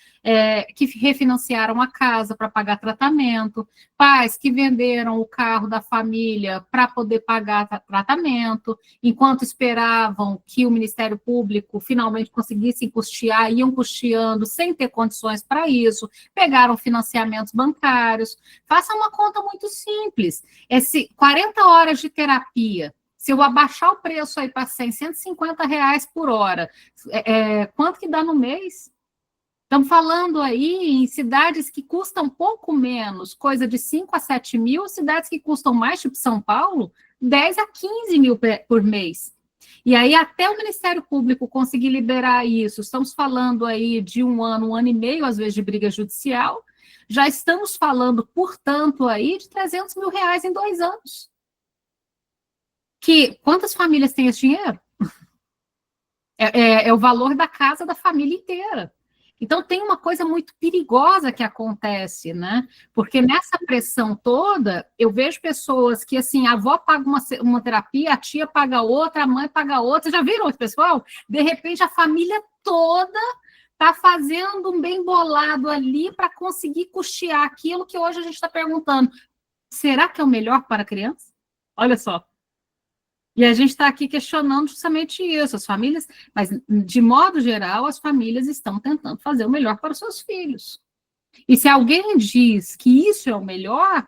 Speaker 1: que refinanciaram a casa para pagar tratamento, pais que venderam o carro da família para poder pagar tratamento, enquanto esperavam que o Ministério Público finalmente conseguisse custear, iam custeando sem ter condições para isso, pegaram financiamentos bancários. Faça uma conta muito simples. 40 horas de terapia, se eu abaixar o preço aí para 150 reais por hora, quanto que dá no mês? Estamos falando aí em cidades que custam pouco menos, coisa de 5 a 7 mil, cidades que custam mais, tipo São Paulo, 10 a 15 mil por mês. E aí, até o Ministério Público conseguir liberar isso, estamos falando aí de um ano e meio, às vezes, de briga judicial, já estamos falando, portanto, aí de 300 mil reais em 2 anos. Quantas famílias têm esse dinheiro? É o valor da casa da família inteira. Então, tem uma coisa muito perigosa que acontece, né? Porque nessa pressão toda, eu vejo pessoas que, assim, a avó paga uma terapia, a tia paga outra, a mãe paga outra. Já viram esse pessoal? De repente, a família toda fazendo um bem bolado ali para conseguir custear aquilo que hoje a gente está perguntando. Será que é o melhor para a criança? Olha só. E a gente está aqui questionando justamente isso, as famílias, mas, de modo geral, as famílias estão tentando fazer o melhor para os seus filhos. E se alguém diz que isso é o melhor,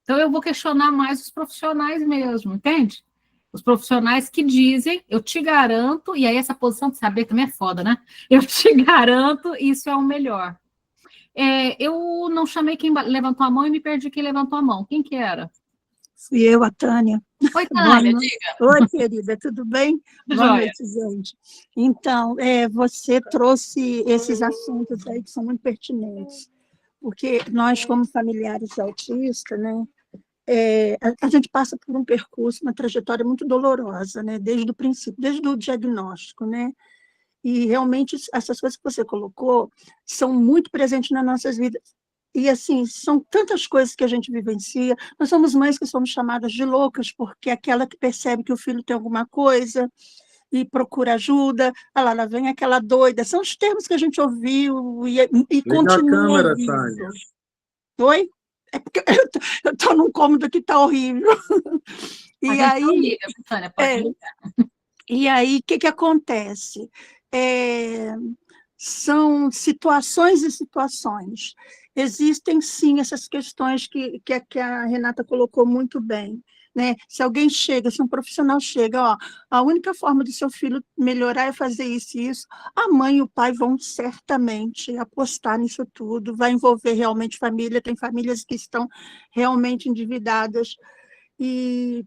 Speaker 1: então eu vou questionar mais os profissionais mesmo, entende? Os profissionais que dizem, eu te garanto, e aí essa posição de saber também é foda, né? Eu te garanto, isso é o melhor. Eu não chamei quem levantou a mão e me perdi quem levantou a mão. Quem que era?
Speaker 5: Fui eu, a Tânia.
Speaker 1: Oi, Tânia,
Speaker 5: Boa
Speaker 1: diga.
Speaker 5: Oi, querida, tudo bem? Boa
Speaker 1: Joia.
Speaker 5: noite, gente. Então, você trouxe esses assuntos aí que são muito pertinentes, porque nós, como familiares autistas, né, a gente passa por um percurso, uma trajetória muito dolorosa, né, desde o princípio, desde o diagnóstico, né, e realmente essas coisas que você colocou são muito presentes nas nossas vidas. E, assim, são tantas coisas que a gente vivencia. Nós somos mães que somos chamadas de loucas, porque é aquela que percebe que o filho tem alguma coisa e procura ajuda. Ah lá vem aquela doida. São os termos que a gente ouviu e continua
Speaker 2: a câmera,
Speaker 5: ouvindo.
Speaker 2: Tânia.
Speaker 5: Oi? É porque eu estou num cômodo que está horrível. E aí,
Speaker 1: liga, Tânia, pode ligar.
Speaker 5: E aí, o que acontece? São situações e situações. Existem, sim, essas questões que a Renata colocou muito bem, né? Se alguém chega, se um profissional chega, ó, a única forma do seu filho melhorar é fazer isso e isso, a mãe e o pai vão certamente apostar nisso tudo, vai envolver realmente família, tem famílias que estão realmente endividadas, e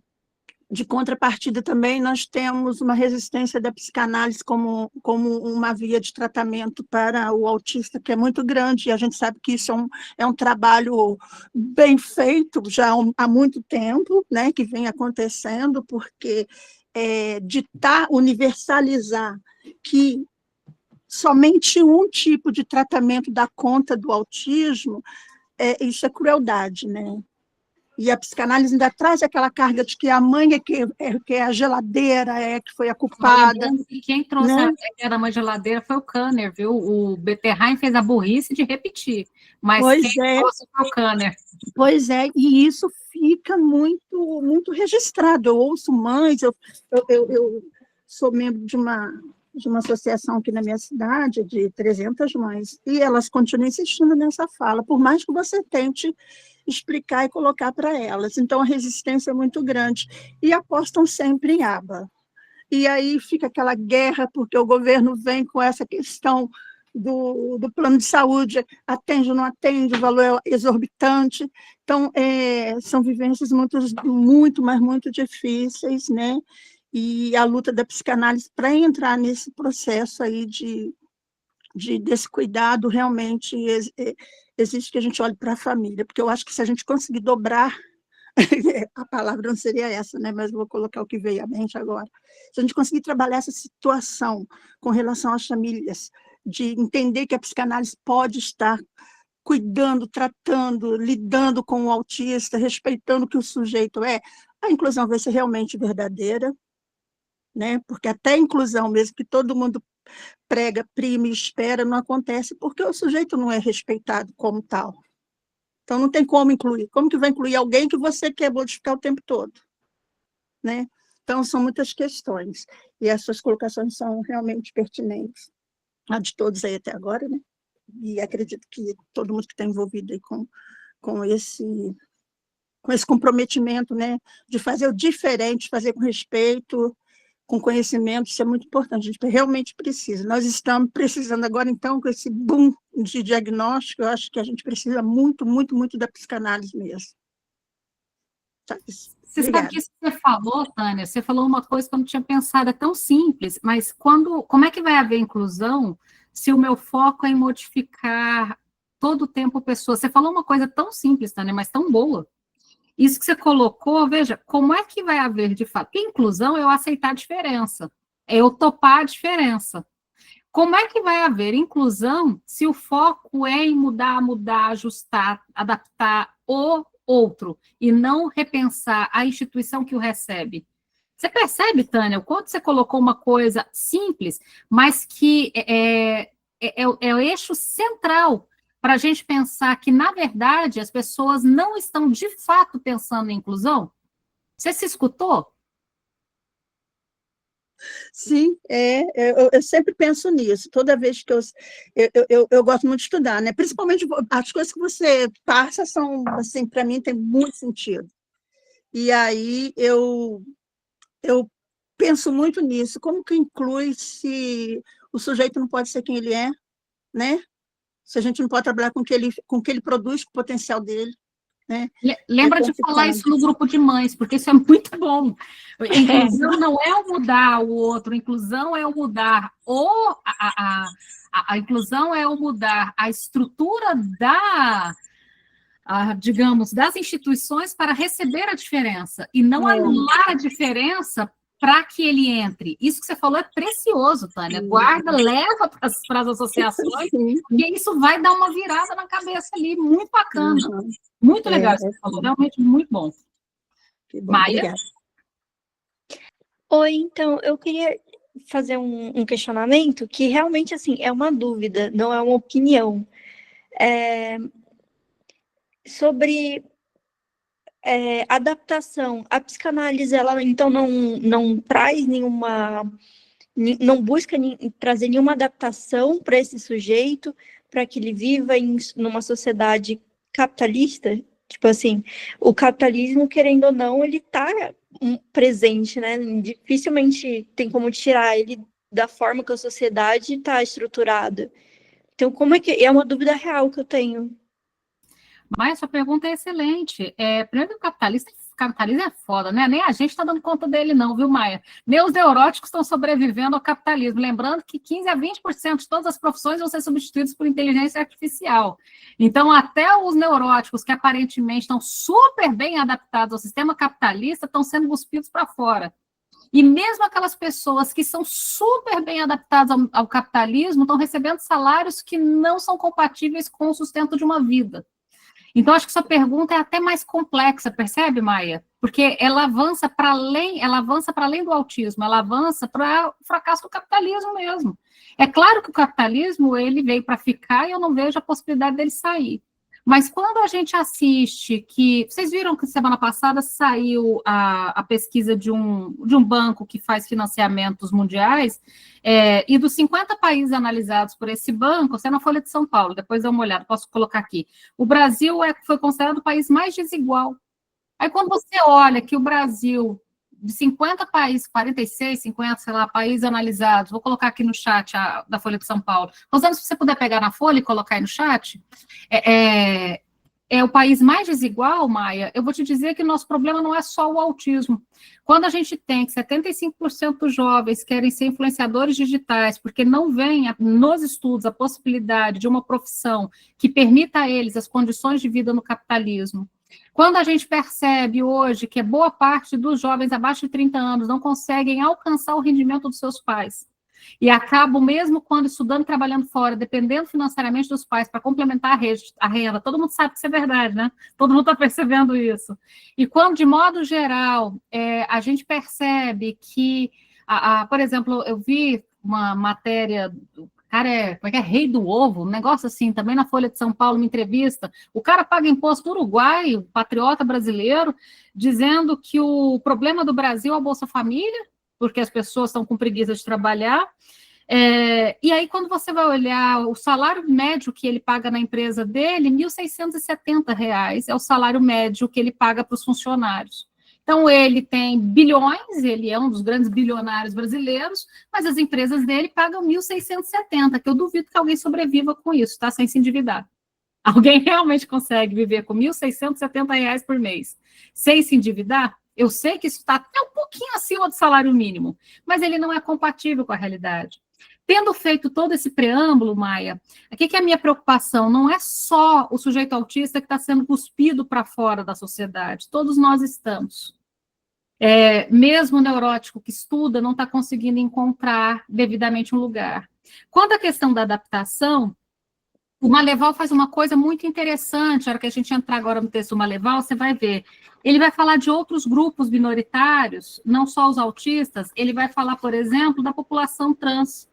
Speaker 5: de contrapartida também nós temos uma resistência da psicanálise como uma via de tratamento para o autista, que é muito grande, e a gente sabe que isso é um trabalho bem feito já há muito tempo, né, que vem acontecendo, porque universalizar que somente um tipo de tratamento dá conta do autismo, isso é crueldade, né? E a psicanálise ainda traz aquela carga de que a mãe que é a geladeira, que foi a culpada.
Speaker 1: Que quem trouxe,
Speaker 5: né?
Speaker 1: A ideia da mãe geladeira foi o Kanner, viu? O Bettelheim fez a burrice de repetir, mas quem trouxe foi o Kanner.
Speaker 5: Pois é, e isso fica muito, muito registrado. Eu ouço mães, eu sou membro de uma associação aqui na minha cidade, de 300 mães, e elas continuam insistindo nessa fala, por mais que você tente explicar e colocar para elas. Então, a resistência é muito grande. E apostam sempre em aba. E aí fica aquela guerra, porque o governo vem com essa questão do plano de saúde, atende ou não atende, o valor é exorbitante. Então, são vivências muito, mas muito difíceis, né? E a luta da psicanálise para entrar nesse processo aí desse cuidado realmente existe que a gente olhe para a família, porque eu acho que se a gente conseguir dobrar, a palavra não seria essa, né? Mas vou colocar o que veio à mente agora. Se a gente conseguir trabalhar essa situação com relação às famílias, de entender que a psicanálise pode estar cuidando, tratando, lidando com o autista, respeitando o que o sujeito é, a inclusão vai ser realmente verdadeira, né? Porque até a inclusão, mesmo que todo mundo prega, prima e espera, não acontece porque o sujeito não é respeitado como tal. Então, não tem como incluir. Como que vai incluir alguém que você quer modificar o tempo todo? Né? Então, são muitas questões. E as suas colocações são realmente pertinentes. A de todos aí até agora, né? E acredito que todo mundo que está envolvido aí com esse comprometimento, né? De fazer o diferente, fazer com respeito, com conhecimento, isso é muito importante, a gente realmente precisa. Nós estamos precisando agora, então, com esse boom de diagnóstico, eu acho que a gente precisa muito, muito, muito da psicanálise mesmo.
Speaker 1: Você sabe que isso que você falou, Tânia, você falou uma coisa que eu não tinha pensado, é tão simples, mas como é que vai haver inclusão se o meu foco é em modificar todo o tempo pessoas? Você falou uma coisa tão simples, Tânia, mas tão boa. Isso que você colocou, veja, como é que vai haver de fato? Porque inclusão é eu aceitar a diferença, é eu topar a diferença. Como é que vai haver inclusão se o foco é em mudar, ajustar, adaptar o outro, e não repensar a instituição que o recebe? Você percebe, Tânia, o quanto você colocou uma coisa simples, mas que é o eixo central para a gente pensar que, na verdade, as pessoas não estão, de fato, pensando em inclusão? Você se escutou?
Speaker 5: Sim, eu sempre penso nisso, toda vez que eu gosto muito de estudar, né? Principalmente as coisas que você passa são, assim, para mim tem muito sentido. E aí eu penso muito nisso, como que inclui se o sujeito não pode ser quem ele é, né? Se a gente não pode trabalhar com o que ele produz, com o potencial dele, né?
Speaker 1: Lembra de falar isso no grupo de mães, porque isso é muito bom. Inclusão não é o mudar o outro, inclusão é o mudar a inclusão é o mudar a estrutura digamos, das instituições para receber a diferença, e não anular a diferença para que ele entre. Isso que você falou é precioso, Tânia. Guarda, leva para as associações, e isso vai dar uma virada na cabeça ali, muito bacana. Muito legal isso que você falou, realmente muito bom.
Speaker 5: Bom,
Speaker 1: Maia?
Speaker 5: obrigada.
Speaker 6: Oi, então, eu queria fazer um questionamento que realmente, assim, é uma dúvida, não é uma opinião. Sobre adaptação. A psicanálise, ela, então, não traz não busca trazer nenhuma adaptação para esse sujeito, para que ele viva numa sociedade capitalista? Tipo assim, o capitalismo, querendo ou não, ele está presente, né? Dificilmente tem como tirar ele da forma que a sociedade está estruturada. Então, como é que... É uma dúvida real que eu tenho.
Speaker 1: Maia, sua pergunta é excelente. Primeiro, o capitalismo é foda, né? Nem a gente está dando conta dele, não, viu, Maia? Nem os neuróticos estão sobrevivendo ao capitalismo. Lembrando que 15% a 20% de todas as profissões vão ser substituídas por inteligência artificial. Então, até os neuróticos, que aparentemente estão super bem adaptados ao sistema capitalista, estão sendo cuspidos para fora. E mesmo aquelas pessoas que são super bem adaptadas ao capitalismo estão recebendo salários que não são compatíveis com o sustento de uma vida. Então, acho que sua pergunta é até mais complexa, percebe, Maia? Porque ela avança para além do autismo, ela avança para o fracasso do capitalismo mesmo. É claro que o capitalismo ele veio para ficar e eu não vejo a possibilidade dele sair. Mas quando a gente assiste que... Vocês viram que semana passada saiu a pesquisa de um banco que faz financiamentos mundiais, e dos 50 países analisados por esse banco, você é na Folha de São Paulo, depois dá uma olhada, posso colocar aqui. O Brasil foi considerado o país mais desigual. Aí quando você olha que o Brasil, de 50 países, 46, 50, sei lá, países analisados, vou colocar aqui no chat da Folha de São Paulo. Rosana, se você puder pegar na Folha e colocar aí no chat, é o país mais desigual, Maia. Eu vou te dizer que o nosso problema não é só o autismo. Quando a gente tem que 75% dos jovens querem ser influenciadores digitais, porque não vem nos estudos a possibilidade de uma profissão que permita a eles as condições de vida no capitalismo. Quando a gente percebe hoje que boa parte dos jovens abaixo de 30 anos não conseguem alcançar o rendimento dos seus pais, e acabam, mesmo quando estudando e trabalhando fora, dependendo financeiramente dos pais para complementar a renda, todo mundo sabe que isso é verdade, né? Todo mundo está percebendo isso. E quando, de modo geral, a gente percebe que, por exemplo, eu vi uma matéria... cara como é que é? Rei do ovo, um negócio assim, também na Folha de São Paulo, uma entrevista. O cara paga imposto uruguaio, patriota brasileiro, dizendo que o problema do Brasil é a Bolsa Família, porque as pessoas estão com preguiça de trabalhar. E aí, quando você vai olhar o salário médio que ele paga na empresa dele, R$ 1.670 é o salário médio que ele paga para os funcionários. Então, ele tem bilhões, ele é um dos grandes bilionários brasileiros, mas as empresas dele pagam 1.670, que eu duvido que alguém sobreviva com isso, tá? Sem se endividar. Alguém realmente consegue viver com R$ 1.670 por mês sem se endividar? Eu sei que isso está até um pouquinho acima do salário mínimo, mas ele não é compatível com a realidade. Tendo feito todo esse preâmbulo, Maia, o que é a minha preocupação? Não é só o sujeito autista que está sendo cuspido para fora da sociedade, todos nós estamos. Mesmo o neurótico que estuda não está conseguindo encontrar devidamente um lugar. Quanto à questão da adaptação, o Maleval faz uma coisa muito interessante, a hora que a gente entrar agora no texto do Maleval, você vai ver. Ele vai falar de outros grupos minoritários, não só os autistas, ele vai falar, por exemplo, da população trans.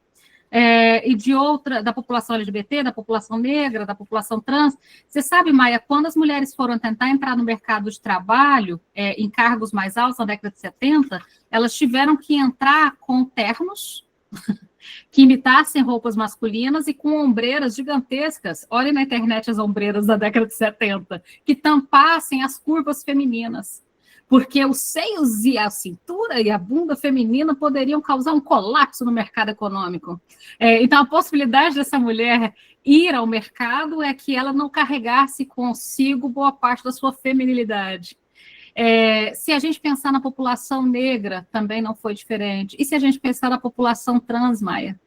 Speaker 1: e de outra, da população LGBT, da população negra, da população trans. Você sabe, Maia, quando as mulheres foram tentar entrar no mercado de trabalho, em cargos mais altos, na década de 70, elas tiveram que entrar com ternos, que imitassem roupas masculinas e com ombreiras gigantescas. Olhem na internet as ombreiras da década de 70, que tampassem as curvas femininas. Porque os seios e a cintura e a bunda feminina poderiam causar um colapso no mercado econômico. Então, a possibilidade dessa mulher ir ao mercado é que ela não carregasse consigo boa parte da sua feminilidade. Se a gente pensar na população negra, também não foi diferente. E se a gente pensar na população trans, Maia?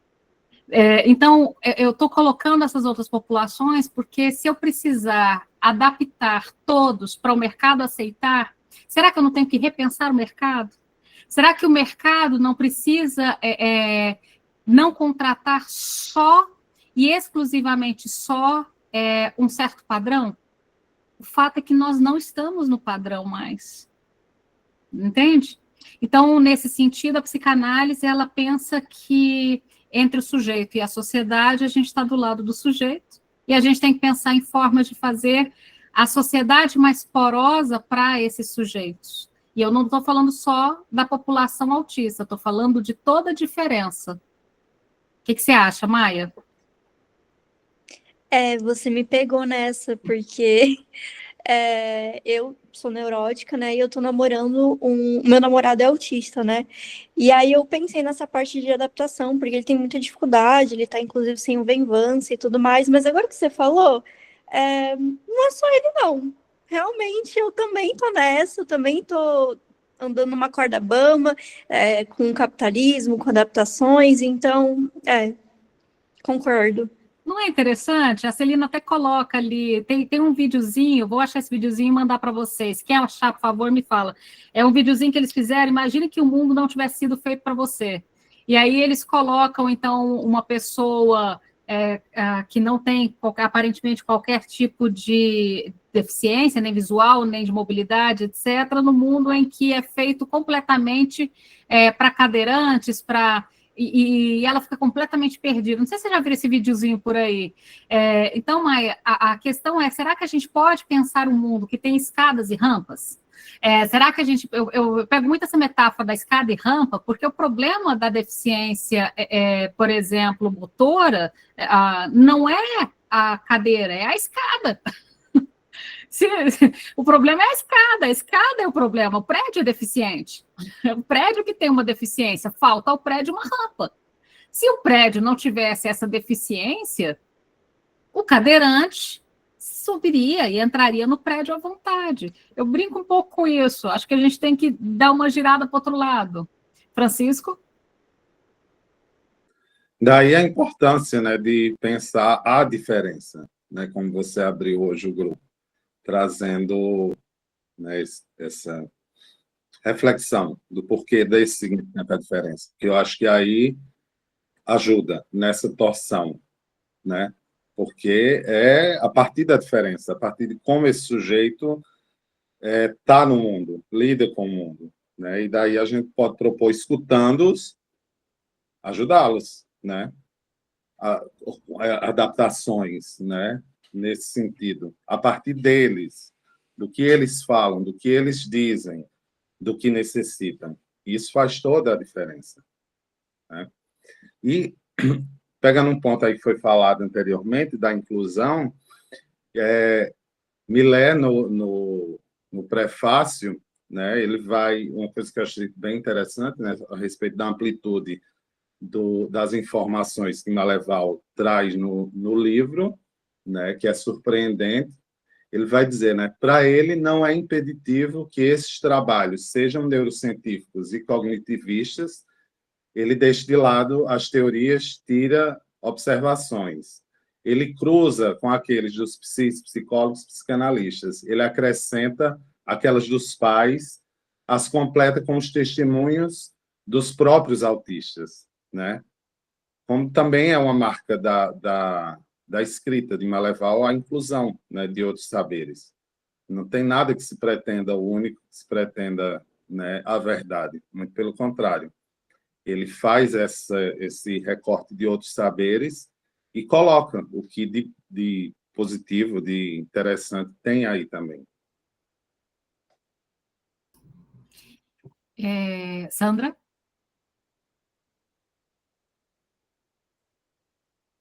Speaker 1: Então, eu estou colocando essas outras populações porque se eu precisar adaptar todos para o mercado aceitar, será que eu não tenho que repensar o mercado? Será que o mercado não precisa não contratar só e exclusivamente só um certo padrão? O fato é que nós não estamos no padrão mais. Entende? Então, nesse sentido, a psicanálise, ela pensa que entre o sujeito e a sociedade, a gente está do lado do sujeito, e a gente tem que pensar em formas de fazer a sociedade mais porosa para esses sujeitos. E eu não estou falando só da população autista, estou falando de toda a diferença. O que você acha, Maia?
Speaker 6: Você me pegou nessa, porque eu sou neurótica, né? E eu tô namorando meu namorado é autista, né? E aí eu pensei nessa parte de adaptação, porque ele tem muita dificuldade, ele tá inclusive sem o Venvance e tudo mais, mas agora que você falou, não é só ele, não. Realmente eu também tô nessa, eu também tô andando numa corda bamba, com o capitalismo, com adaptações, então, concordo.
Speaker 1: Não é interessante? A Celina até coloca ali, tem um videozinho, vou achar esse videozinho e mandar para vocês. Quem achar, por favor, me fala. É um videozinho que eles fizeram, imagine que o mundo não tivesse sido feito para você. E aí eles colocam, então, uma pessoa que não tem, aparentemente, qualquer tipo de deficiência, nem visual, nem de mobilidade, etc., no mundo em que é feito completamente para cadeirantes, e ela fica completamente perdida. Não sei se você já viu esse videozinho por aí. Então, Maia, a questão é, será que a gente pode pensar um mundo que tem escadas e rampas? Será que a gente... Eu pego muito essa metáfora da escada e rampa, porque o problema da deficiência, por exemplo, motora, não é a cadeira, é a escada. O problema é a escada é o problema, o prédio é deficiente. O prédio que tem uma deficiência, falta ao prédio uma rampa. Se o prédio não tivesse essa deficiência, o cadeirante subiria e entraria no prédio à vontade. Eu brinco um pouco com isso, acho que a gente tem que dar uma girada para o outro lado. Francisco?
Speaker 2: Daí a importância, né, de pensar a diferença, né, como você abriu hoje o grupo, trazendo, né, essa reflexão do porquê desse significado da diferença, que eu acho que aí ajuda nessa torção, né? Porque é a partir da diferença, a partir de como esse sujeito está no mundo, lida com o mundo, né? E daí a gente pode propor, escutando-os, ajudá-los, né? Adaptações, né? Nesse sentido, a partir deles, do que eles falam, do que eles dizem, do que necessitam. Isso faz toda a diferença, né? E, pegando um ponto aí que foi falado anteriormente, da inclusão, Millais, no prefácio, né, ele vai, uma coisa que eu achei bem interessante, né, a respeito da amplitude das informações que Maleval traz no livro, né, que é surpreendente. Ele vai dizer, né, para ele não é impeditivo que esses trabalhos sejam neurocientíficos e cognitivistas, ele deixa de lado as teorias, tira observações. Ele cruza com aqueles dos psicólogos, psicanalistas. Ele acrescenta aquelas dos pais, as completa com os testemunhos dos próprios autistas, né? Como também é uma marca da escrita de Maleval, a inclusão, né, de outros saberes. Não tem nada que se pretenda o único, que se pretenda, né, a verdade. Muito pelo contrário. ele faz esse recorte de outros saberes e coloca o que de positivo, de interessante tem aí também.
Speaker 1: Sandra?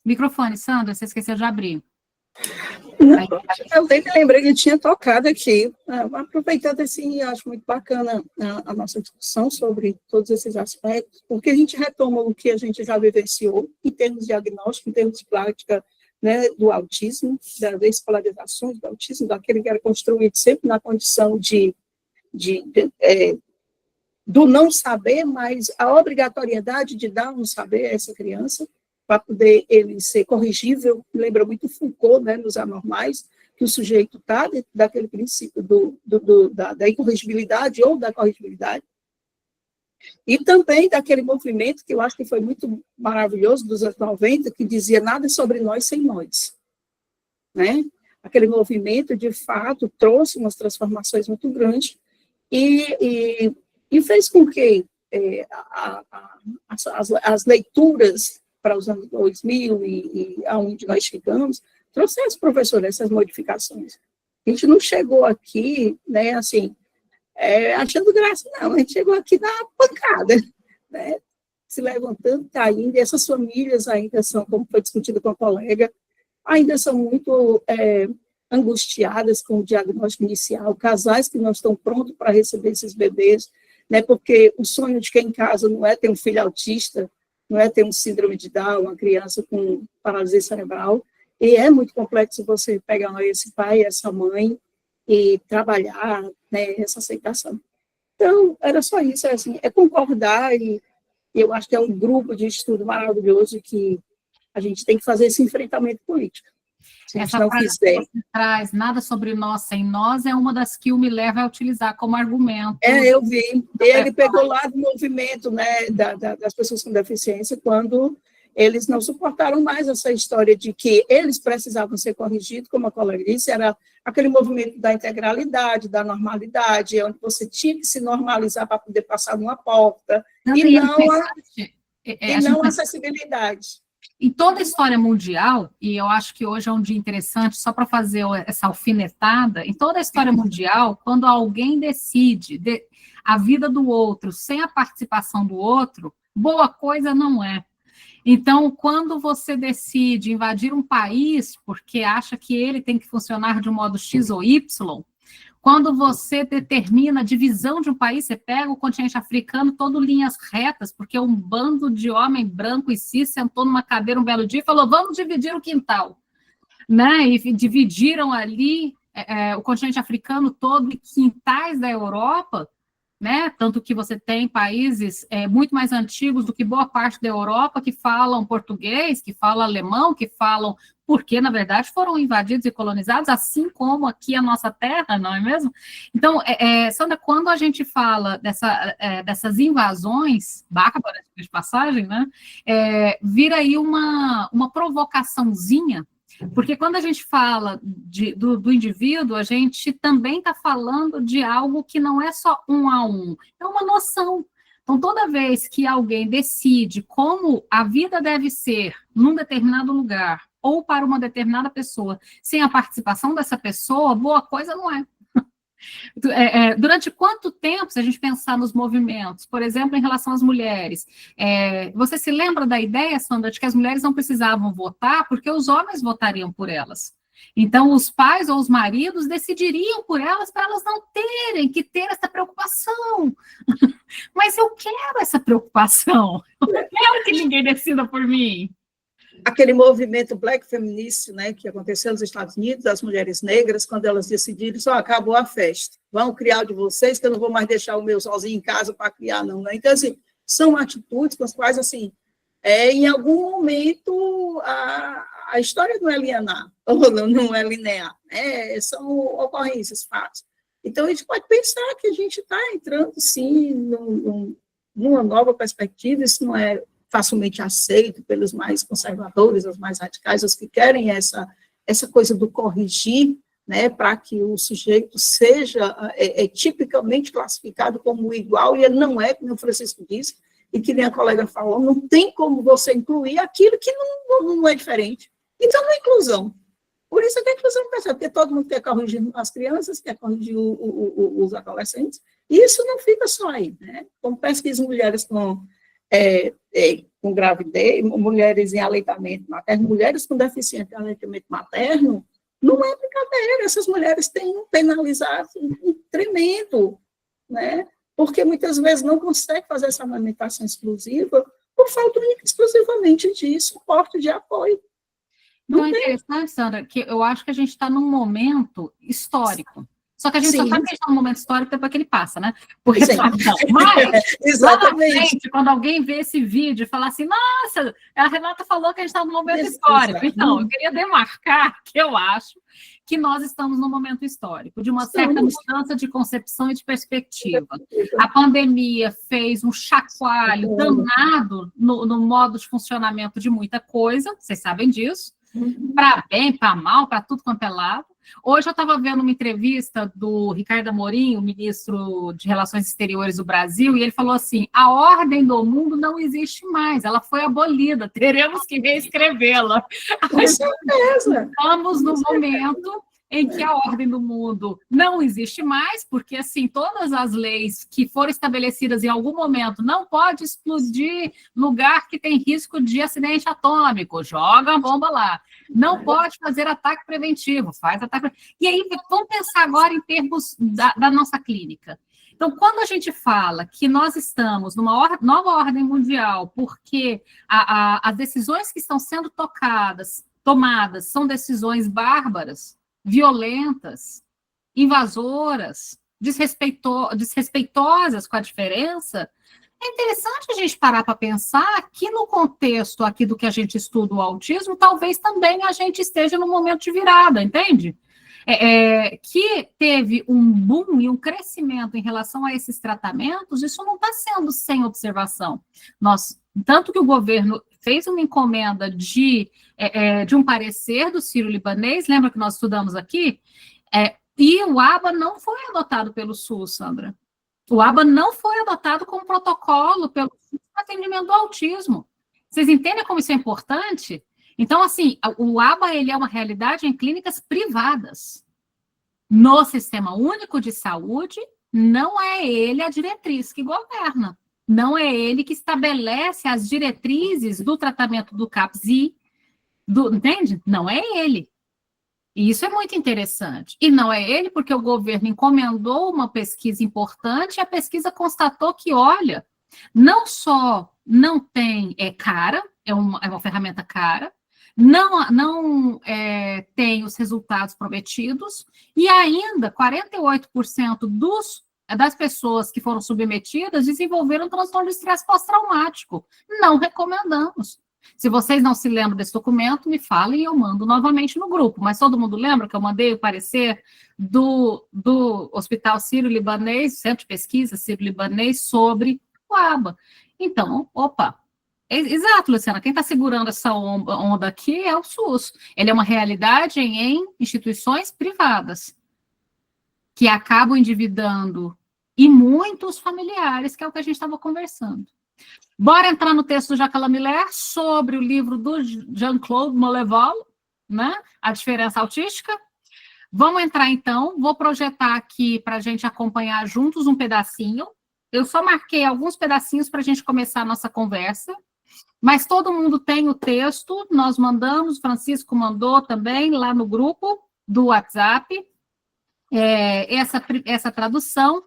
Speaker 1: Microfone, Sandra, você esqueceu de abrir.
Speaker 5: Eu bem me lembrei que eu tinha tocado aqui, aproveitando assim, eu acho muito bacana a nossa discussão sobre todos esses aspectos, porque a gente retoma o que a gente já vivenciou em termos de diagnóstico, em termos de prática, né, do autismo, das escolarizações do autismo, daquele que era construído sempre na condição do não saber, mas a obrigatoriedade de dar um saber a essa criança, para poder ele ser corrigível. Lembra muito Foucault, né, nos Anormais, que o sujeito está dentro daquele princípio da incorrigibilidade ou da corrigibilidade. E também daquele movimento que eu acho que foi muito maravilhoso dos anos 90, que dizia nada sobre nós sem nós. Né? Aquele movimento, de fato, trouxe umas transformações muito grandes e fez com que as leituras para os anos 2000 e aonde nós chegamos, trouxesse, professor, essas modificações. A gente não chegou aqui, né, assim, achando graça, não, a gente chegou aqui na pancada, né, se levantando, caindo, e essas famílias ainda são, como foi discutido com a colega, ainda são muito angustiadas com o diagnóstico inicial, casais que não estão prontos para receber esses bebês, né, porque o sonho de quem em casa não é ter um filho autista, não é ter um síndrome de Down, uma criança com paralisia cerebral, e é muito complexo você pegar esse pai, essa mãe, e trabalhar, né, essa aceitação. Então, era só isso, assim, concordar, e eu acho que é um grupo de estudo maravilhoso que a gente tem que fazer esse enfrentamento político. Se a gente não fizer.
Speaker 1: Que traz nada sobre nós sem nós é uma das que o me leva a utilizar como argumento.
Speaker 5: Eu vi. Ele pegou lá do movimento, né, das pessoas com deficiência, quando eles não suportaram mais essa história de que eles precisavam ser corrigidos, como a colega disse, era aquele movimento da integralidade, da normalidade, onde você tinha que se normalizar para poder passar numa porta, e não a acessibilidade.
Speaker 1: Em toda a história mundial, e eu acho que hoje é um dia interessante, só para fazer essa alfinetada, em toda a história mundial, quando alguém decide a vida do outro sem a participação do outro, boa coisa não é. Então, quando você decide invadir um país porque acha que ele tem que funcionar de um modo X ou Y, quando você determina a divisão de um país, você pega o continente africano todo linhas retas, porque um bando de homem branco e cis sentou numa cadeira um belo dia e falou, vamos dividir o quintal. Né? E dividiram ali o continente africano todo em quintais da Europa, né? Tanto que você tem países muito mais antigos do que boa parte da Europa que falam português, que falam alemão, que falam... porque, na verdade, foram invadidos e colonizados, assim como aqui a nossa terra, não é mesmo? Então, Sandra, quando a gente fala dessas invasões, bárbaras, de passagem, né, vira aí uma provocaçãozinha, porque quando a gente fala do indivíduo, a gente também está falando de algo que não é só um a um, é uma noção. Então, toda vez que alguém decide como a vida deve ser num determinado lugar, ou para uma determinada pessoa, sem a participação dessa pessoa, boa coisa não é. Durante quanto tempo, se a gente pensar nos movimentos, por exemplo, em relação às mulheres, você se lembra da ideia, Sandra, de que as mulheres não precisavam votar porque os homens votariam por elas? Então, os pais ou os maridos decidiriam por elas para elas não terem que ter essa preocupação. Mas eu quero essa preocupação. Eu não quero que ninguém decida por mim.
Speaker 5: Aquele movimento black feminist, né, que aconteceu nos Estados Unidos, das mulheres negras, quando elas decidiram, só acabou a festa. Vão criar o de vocês, que eu não vou mais deixar o meu sozinho em casa para criar, não. Né? Então, assim, são atitudes com as quais, assim, em algum momento, a história não é linear, ou não é linear, né? São ocorrências, fatos. Então, a gente pode pensar que a gente está entrando, sim, numa nova perspectiva, isso não é facilmente aceito pelos mais conservadores, os mais radicais, os que querem essa coisa do corrigir, né, para que o sujeito seja tipicamente classificado como igual, e ele não é, como o Francisco disse, e que nem a colega falou, não tem como você incluir aquilo que não é diferente. Então, não é inclusão. Por isso que a inclusão não percebe, porque todo mundo quer corrigir as crianças, quer corrigir os adolescentes, e isso não fica só aí, né? Como pesquisa mulheres com gravidez, mulheres em aleitamento materno, mulheres com deficiência em aleitamento materno, não é brincadeira, essas mulheres têm um penalizado tremendo, né? Porque muitas vezes não consegue fazer essa amamentação exclusiva por falta única exclusivamente de suporte, de apoio.
Speaker 1: Então, é interessante, Sandra, que eu acho que a gente está num momento histórico. Só que a gente só sabe que a gente está num momento histórico depois que ele passa, né? Porque mas,
Speaker 5: exatamente.
Speaker 1: Lá na frente, quando alguém vê esse vídeo e falar assim, nossa, a Renata falou que a gente está num momento histórico. Então, eu queria demarcar que eu acho que nós estamos num momento histórico, de uma certa mudança de concepção e de perspectiva. A pandemia fez um chacoalho danado no modo de funcionamento de muita coisa, vocês sabem disso, para bem, para mal, para tudo quanto é lado. Hoje eu estava vendo uma entrevista do Ricardo Amorim, o ministro de Relações Exteriores do Brasil, e ele falou assim, a ordem do mundo não existe mais, ela foi abolida, teremos que reescrevê-la.
Speaker 5: Com certeza.
Speaker 1: Estamos no momento em que a ordem do mundo não existe mais, porque, assim, todas as leis que foram estabelecidas em algum momento, não pode explodir lugar que tem risco de acidente atômico, joga a bomba lá. Não pode fazer ataque preventivo, faz ataque preventivo. E aí, vamos pensar agora em termos da nossa clínica. Então, quando a gente fala que nós estamos numa nova ordem mundial, porque as decisões que estão sendo tomadas são decisões bárbaras, violentas, invasoras, desrespeitosas com a diferença, é interessante a gente parar para pensar que no contexto aqui do que a gente estuda o autismo, talvez também a gente esteja num momento de virada, entende? Que teve um boom e um crescimento em relação a esses tratamentos, isso não está sendo sem observação. Tanto que o governo fez uma encomenda de um parecer do Sírio-Libanês, lembra que nós estudamos aqui? E o ABA não foi adotado pelo SUS, Sandra. O ABA não foi adotado como protocolo pelo SUS para atendimento do autismo. Vocês entendem como isso é importante? Então, assim, o ABA ele é uma realidade em clínicas privadas. No Sistema Único de Saúde, não é ele a diretriz que governa. Não é ele que estabelece as diretrizes do tratamento do CAPS-I, entende? Não é ele. E isso é muito interessante. E não é ele porque o governo encomendou uma pesquisa importante e a pesquisa constatou que, olha, não só não tem, cara, é uma ferramenta cara, não tem os resultados prometidos, e ainda 48% das pessoas que foram submetidas desenvolveram transtorno de estresse pós-traumático. Não recomendamos. Se vocês não se lembram desse documento, me falem e eu mando novamente no grupo. Mas todo mundo lembra que eu mandei o parecer do Hospital Sírio-Libanês, Centro de Pesquisa Sírio-Libanês, sobre o ABA. Então, exato, Luciana, quem está segurando essa onda aqui é o SUS. Ele é uma realidade em instituições privadas, que acabam endividando, e muitos familiares, que é o que a gente estava conversando. Bora entrar no texto do Jacques Lamillère sobre o livro do Jean-Claude Molleval, né? A Diferença Autística. Vamos entrar, então. Vou projetar aqui para a gente acompanhar juntos um pedacinho. Eu só marquei alguns pedacinhos para a gente começar a nossa conversa, mas todo mundo tem o texto, nós mandamos, Francisco mandou também lá no grupo do WhatsApp, essa tradução,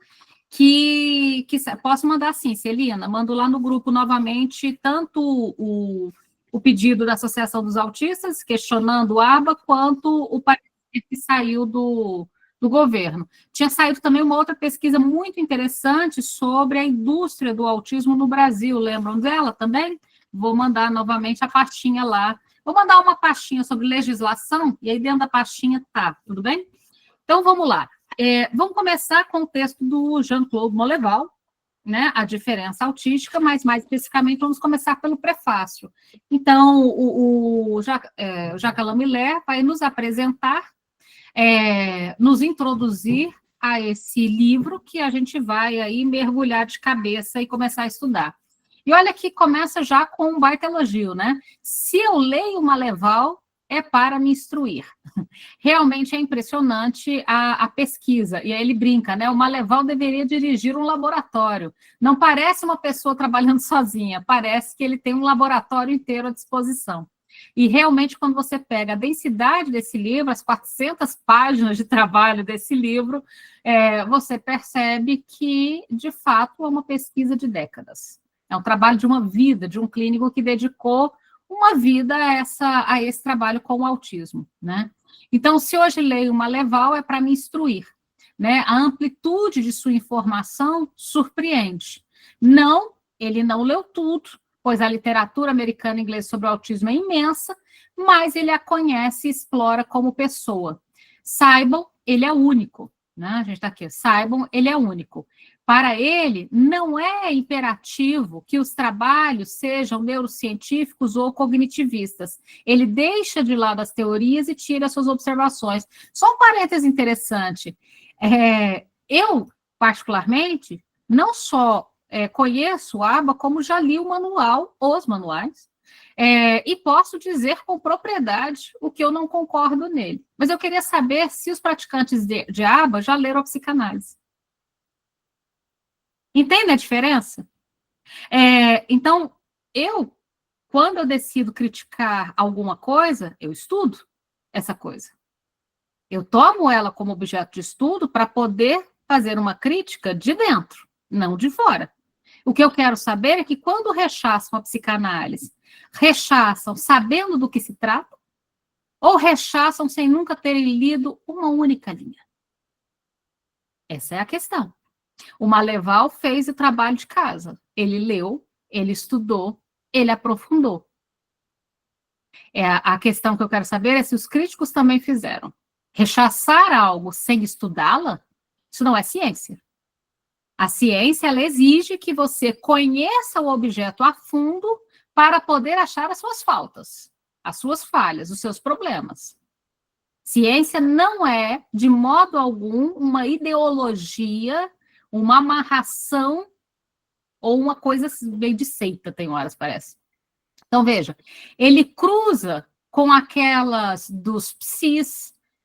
Speaker 1: que posso mandar sim, Celina, mando lá no grupo novamente, tanto o pedido da Associação dos Autistas, questionando o ABA, quanto o parecer que saiu do governo. Tinha saído também uma outra pesquisa muito interessante sobre a indústria do autismo no Brasil, lembram dela também? Vou mandar novamente a pastinha lá. Vou mandar uma pastinha sobre legislação, e aí dentro da pastinha tá, tudo bem? Então, vamos lá. Vamos começar com o texto do Jean-Claude Molleval, né, A Diferença Autística, mas mais especificamente vamos começar pelo prefácio. Então, o Jacques Lamillère vai nos apresentar, nos introduzir a esse livro que a gente vai aí mergulhar de cabeça e começar a estudar. E olha que começa já com um baita elogio, né? Se eu leio uma Leval, é para me instruir. Realmente é impressionante a pesquisa. E aí ele brinca, né? O Maleval deveria dirigir um laboratório. Não parece uma pessoa trabalhando sozinha, parece que ele tem um laboratório inteiro à disposição. E realmente, quando você pega a densidade desse livro, as 400 páginas de trabalho desse livro, você percebe que, de fato, é uma pesquisa de décadas. É um trabalho de uma vida, de um clínico que dedicou uma vida a esse trabalho com o autismo, né? Então, se hoje leio uma Leval, é para me instruir, né? A amplitude de sua informação surpreende. Não, ele não leu tudo, pois a literatura americana e inglesa sobre o autismo é imensa, mas ele a conhece e explora como pessoa. Saibam, ele é único, né? A gente está aqui, saibam, ele é único. Para ele, não é imperativo que os trabalhos sejam neurocientíficos ou cognitivistas. Ele deixa de lado as teorias e tira suas observações. Só um parêntese interessante. Eu, particularmente, não só conheço o ABA, como já li o manual, os manuais, e posso dizer com propriedade o que eu não concordo nele. Mas eu queria saber se os praticantes de ABA já leram a psicanálise. Entende a diferença? Então, quando eu decido criticar alguma coisa, eu estudo essa coisa. Eu tomo ela como objeto de estudo para poder fazer uma crítica de dentro, não de fora. O que eu quero saber é que quando rechaçam a psicanálise, rechaçam sabendo do que se trata, ou rechaçam sem nunca terem lido uma única linha. Essa é a questão. O Maleval fez o trabalho de casa. Ele leu, ele estudou, ele aprofundou. A questão que eu quero saber é se os críticos também fizeram. Rechaçar algo sem estudá-la, isso não é ciência. A ciência, ela exige que você conheça o objeto a fundo para poder achar as suas faltas, as suas falhas, os seus problemas. Ciência não é, de modo algum, uma ideologia, uma amarração ou uma coisa meio de seita, tem horas, parece. Então, veja, ele cruza com aquelas dos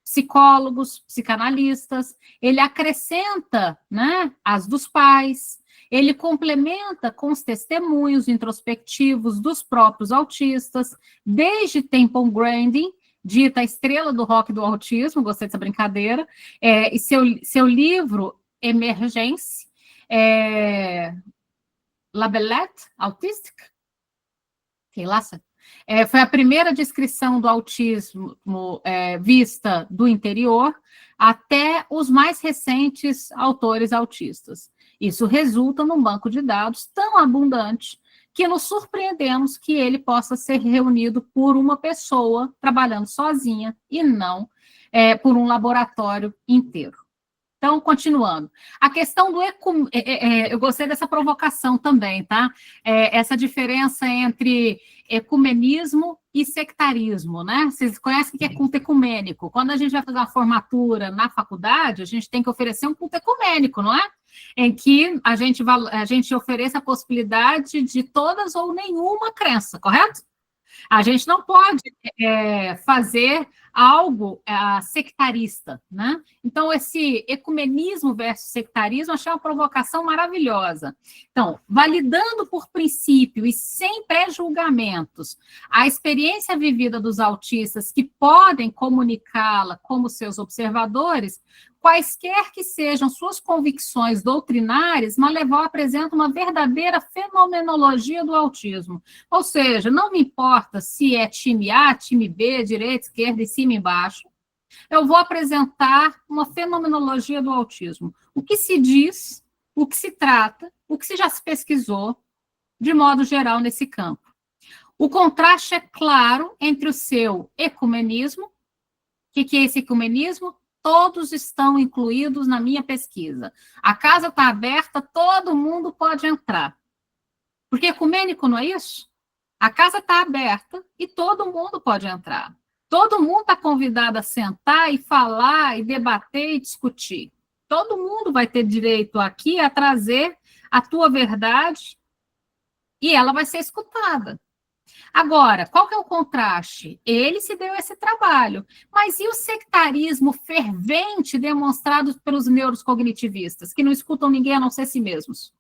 Speaker 1: psicólogos, psicanalistas, ele acrescenta, né, as dos pais, ele complementa com os testemunhos introspectivos dos próprios autistas, desde Temple Grandin, dita a estrela do rock do autismo, gostei dessa brincadeira, e seu livro Emergence, Labelette Autistic, foi a primeira descrição do autismo vista do interior até os mais recentes autores autistas. Isso resulta num banco de dados tão abundante que nos surpreendemos que ele possa ser reunido por uma pessoa trabalhando sozinha e não por um laboratório inteiro. Então, continuando. A questão do eu gostei dessa provocação também, tá? Essa diferença entre ecumenismo e sectarismo, né? Vocês conhecem o que é culto ecumênico? Quando a gente vai fazer uma formatura na faculdade, a gente tem que oferecer um culto ecumênico, não é? Em que a gente oferece a possibilidade de todas ou nenhuma crença, correto? A gente não pode fazer algo sectarista, né? Então, esse ecumenismo versus sectarismo, achei uma provocação maravilhosa. Então, validando por princípio e sem pré-julgamentos a experiência vivida dos autistas que podem comunicá-la como seus observadores, quaisquer que sejam suas convicções doutrinárias, Maleval apresenta uma verdadeira fenomenologia do autismo. Ou seja, não me importa se é time A, time B, direita, esquerda, em cima e embaixo, eu vou apresentar uma fenomenologia do autismo. O que se diz, o que se trata, o que se já se pesquisou, de modo geral, nesse campo. O contraste é claro entre o seu ecumenismo. O que é esse ecumenismo? Todos estão incluídos na minha pesquisa. A casa está aberta, todo mundo pode entrar. Porque ecumênico não é isso? A casa está aberta e todo mundo pode entrar. Todo mundo está convidado a sentar e falar, e debater e discutir. Todo mundo vai ter direito aqui a trazer a tua verdade e ela vai ser escutada. Agora, qual que é o contraste? Ele se deu esse trabalho, mas e o sectarismo fervente demonstrado pelos neurocognitivistas, que não escutam ninguém a não ser si mesmos?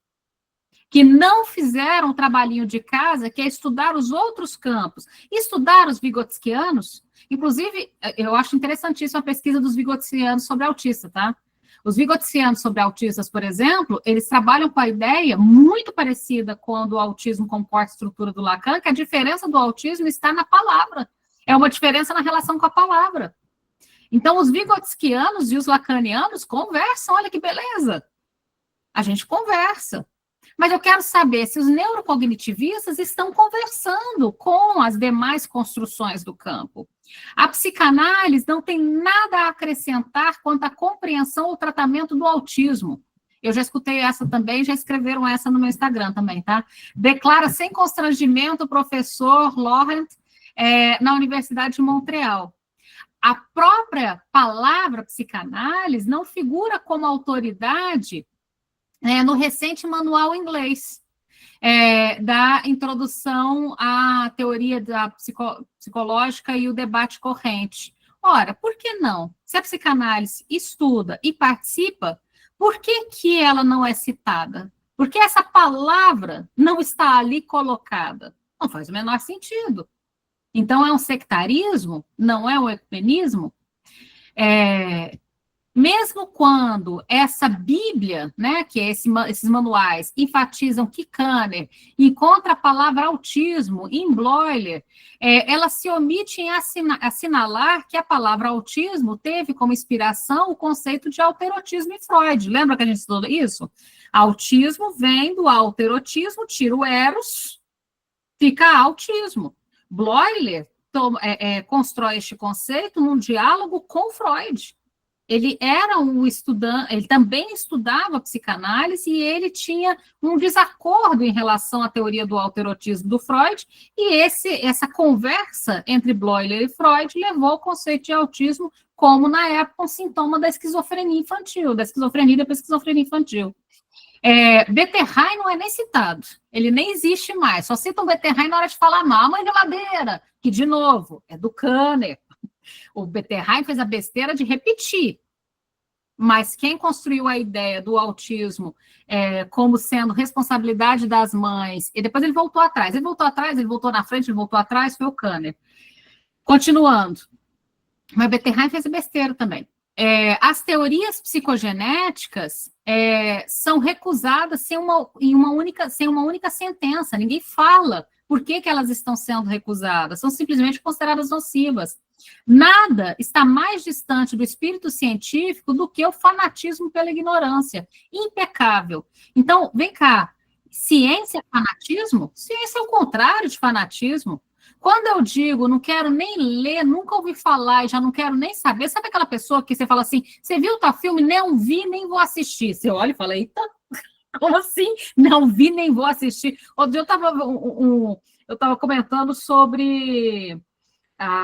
Speaker 1: Que não fizeram o trabalhinho de casa, que é estudar os outros campos, estudar os vigotskianos. Inclusive, eu acho interessantíssima a pesquisa dos vigotskianos sobre autista, tá? Os vigotskianos sobre autistas, por exemplo, eles trabalham com a ideia muito parecida com a do autismo comporta a estrutura do Lacan, que a diferença do autismo está na palavra. É uma diferença na relação com a palavra. Então, os vigotskianos e os lacanianos conversam, olha que beleza. A gente conversa. Mas eu quero saber se os neurocognitivistas estão conversando com as demais construções do campo. A psicanálise não tem nada a acrescentar quanto à compreensão ou tratamento do autismo. Eu já escutei essa também, já escreveram essa no meu Instagram também, tá? Declara sem constrangimento o professor Laurent na Universidade de Montreal. A própria palavra psicanálise não figura como autoridade no recente manual inglês da introdução à teoria da psicológica e o debate corrente. Ora, por que não? Se a psicanálise estuda e participa, por que ela não é citada? Por que essa palavra não está ali colocada? Não faz o menor sentido. Então, é um sectarismo? Não é um ecumenismo? Mesmo quando essa Bíblia, né, que é esses manuais, enfatizam que Kanner encontra a palavra autismo em Bloiler, ela se omite em assinalar que a palavra autismo teve como inspiração o conceito de alterotismo em Freud. Lembra que a gente estudou isso? Autismo vem do alterotismo, tira o eros, fica autismo. Bloiler constrói este conceito num diálogo com Freud. Ele era um estudante, ele também estudava psicanálise e ele tinha um desacordo em relação à teoria do alterotismo do Freud, e essa conversa entre Bloiler e Freud levou ao conceito de autismo como, na época, um sintoma da esquizofrenia infantil, da esquizofrenia e da esquizofrenia infantil. Betterheim não é nem citado, ele nem existe mais, só citam Betterheim na hora de falar mal, mãe geladeira, que, de novo, é do Kanner. O Betterheim fez a besteira de repetir, mas quem construiu a ideia do autismo como sendo responsabilidade das mães, e depois ele voltou atrás, ele voltou na frente, ele voltou atrás, foi o Kanner. Continuando, mas Betterheim fez a besteira também. As teorias psicogenéticas são recusadas sem uma única sentença, ninguém fala por que elas estão sendo recusadas, são simplesmente consideradas nocivas. Nada está mais distante do espírito científico do que o fanatismo pela ignorância. Impecável. Então, vem cá, ciência é fanatismo? Ciência é o contrário de fanatismo. Quando eu digo, não quero nem ler, nunca ouvi falar e já não quero nem saber, sabe aquela pessoa que você fala assim, você viu tal filme? Não vi, nem vou assistir. Você olha e fala, eita, como assim? Não vi, nem vou assistir. Outro dia eu estava comentando sobre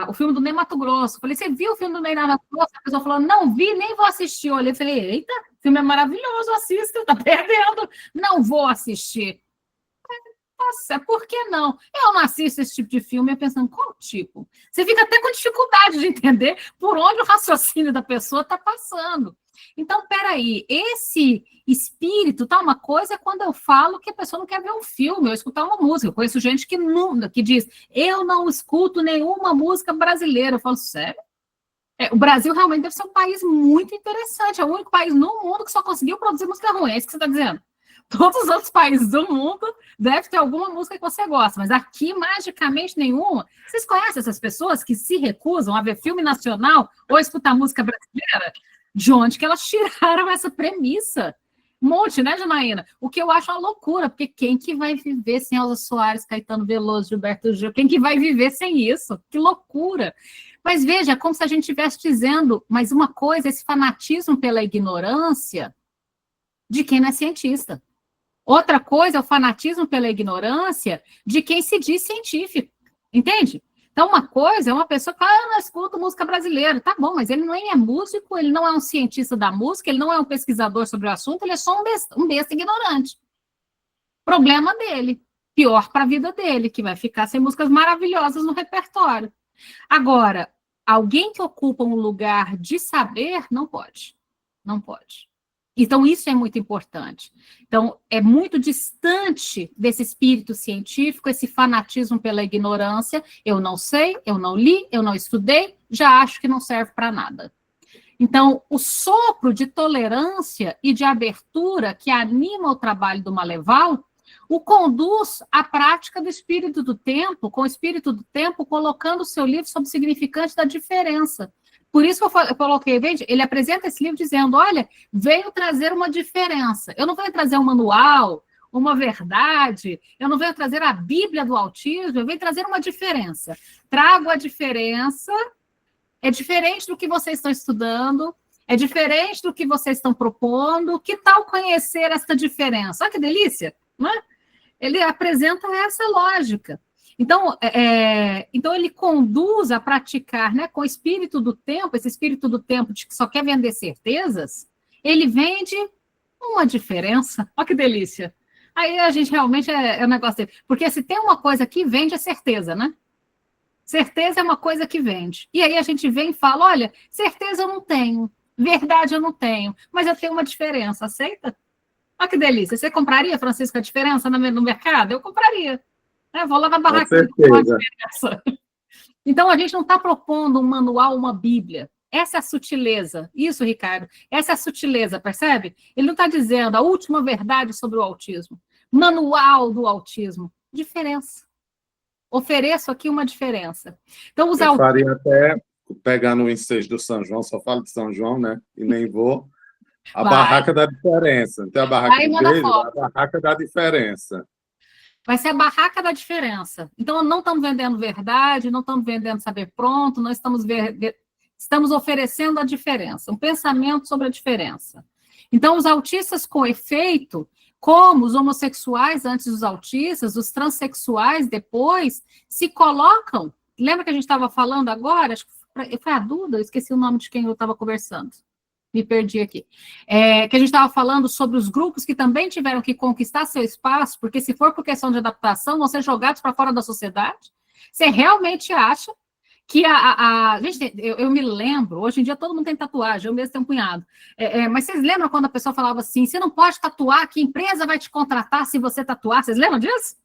Speaker 1: o filme do Ney Matogrosso. Falei, você viu o filme do Ney Matogrosso? A pessoa falou, não vi, nem vou assistir. Eu olhei e falei, eita, o filme é maravilhoso, assista, tá perdendo. Não vou assistir. Nossa, por que não? Eu não assisto esse tipo de filme, eu pensando, qual tipo? Você fica até com dificuldade de entender por onde o raciocínio da pessoa está passando. Então, peraí, esse espírito, tá? Uma coisa é quando eu falo que a pessoa não quer ver um filme ou escutar uma música. Eu conheço gente que diz, eu não escuto nenhuma música brasileira. Eu falo, sério? O Brasil realmente deve ser um país muito interessante, é o único país no mundo que só conseguiu produzir música ruim, é isso que você está dizendo? Todos os outros países do mundo devem ter alguma música que você gosta, mas aqui, magicamente, nenhuma. Vocês conhecem essas pessoas que se recusam a ver filme nacional ou escutar música brasileira? De onde que elas tiraram essa premissa? Um monte, né, Janaína? O que eu acho uma loucura, porque quem que vai viver sem Elza Soares, Caetano Veloso, Gilberto Gil? Quem que vai viver sem isso? Que loucura! Mas veja, é como se a gente estivesse dizendo, mas uma coisa, esse fanatismo pela ignorância de quem não é cientista. Outra coisa é o fanatismo pela ignorância de quem se diz científico, entende? Então, uma coisa é uma pessoa que fala, eu não escuto música brasileira. Tá bom, mas ele nem é músico, ele não é um cientista da música, ele não é um pesquisador sobre o assunto, ele é só um besta ignorante. Problema dele. pior para a vida dele, que vai ficar sem músicas maravilhosas no repertório. Agora, alguém que ocupa um lugar de saber, não pode. Não pode. Então, isso é muito importante. Então, é muito distante desse espírito científico, esse fanatismo pela ignorância. Eu não sei, eu não li, eu não estudei, já acho que não serve para nada. Então, o sopro de tolerância e de abertura que anima o trabalho do Maleval o conduz à prática do espírito do tempo, com o espírito do tempo colocando o seu livro sob o significante da diferença. Por isso que eu coloquei, veja, ele apresenta esse livro dizendo, olha, veio trazer uma diferença. Eu não venho trazer um manual, uma verdade, eu não venho trazer a Bíblia do autismo, eu venho trazer uma diferença. Trago a diferença, é diferente do que vocês estão estudando, é diferente do que vocês estão propondo, que tal conhecer essa diferença? Olha que delícia, não é? Ele apresenta essa lógica. Então, então ele conduz a praticar, né, com o espírito do tempo, esse espírito do tempo de que só quer vender certezas, ele vende uma diferença. Olha que delícia. Aí a gente realmente é um negócio dele. Porque se tem uma coisa que vende, é certeza, né? Certeza é uma coisa que vende. E aí a gente vem e fala, olha, certeza eu não tenho, verdade eu não tenho, mas eu tenho uma diferença, aceita? Olha que delícia. Você compraria, Francisco, a diferença no mercado? Eu compraria. Vou lá na barraca. Então, a gente não está propondo um manual, uma Bíblia. Essa é a sutileza. Isso, Ricardo. Essa é a sutileza, percebe? Ele não está dizendo a última verdade sobre o autismo. Manual do autismo. Diferença. Ofereço aqui uma diferença. Então, os
Speaker 2: Eu faria até, pegando o ensejo do São João, só falo de São João, né? E nem vou. A barraca da diferença. Não tem a barraca do beijo, a barraca da diferença.
Speaker 1: Vai ser a barraca da diferença. Então, não estamos vendendo verdade, não estamos vendendo saber pronto, não estamos oferecendo a diferença, um pensamento sobre a diferença. Então, os autistas com efeito, como os homossexuais antes dos autistas, os transexuais depois, se colocam... Lembra que a gente estava falando agora? Acho que foi a Duda, eu esqueci o nome de quem eu estava conversando. Me perdi aqui, que a gente estava falando sobre os grupos que também tiveram que conquistar seu espaço, porque se for por questão de adaptação, vão ser jogados para fora da sociedade. Você realmente acha que gente, eu me lembro, hoje em dia todo mundo tem tatuagem, eu mesmo tenho um punhado, mas vocês lembram quando a pessoa falava assim, você não pode tatuar, que empresa vai te contratar se você tatuar? Vocês lembram disso?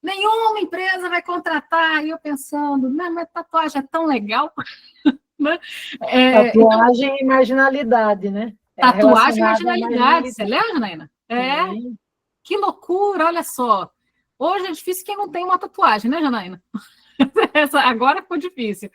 Speaker 1: Nenhuma empresa vai contratar, e eu pensando, não, mas tatuagem é tão legal... Né?
Speaker 3: Tatuagem e marginalidade, né?
Speaker 1: Tatuagem e marginalidade, você lembra, Janaína? Que loucura, olha só. Hoje é difícil quem não tem uma tatuagem, né, Janaína? Agora ficou difícil.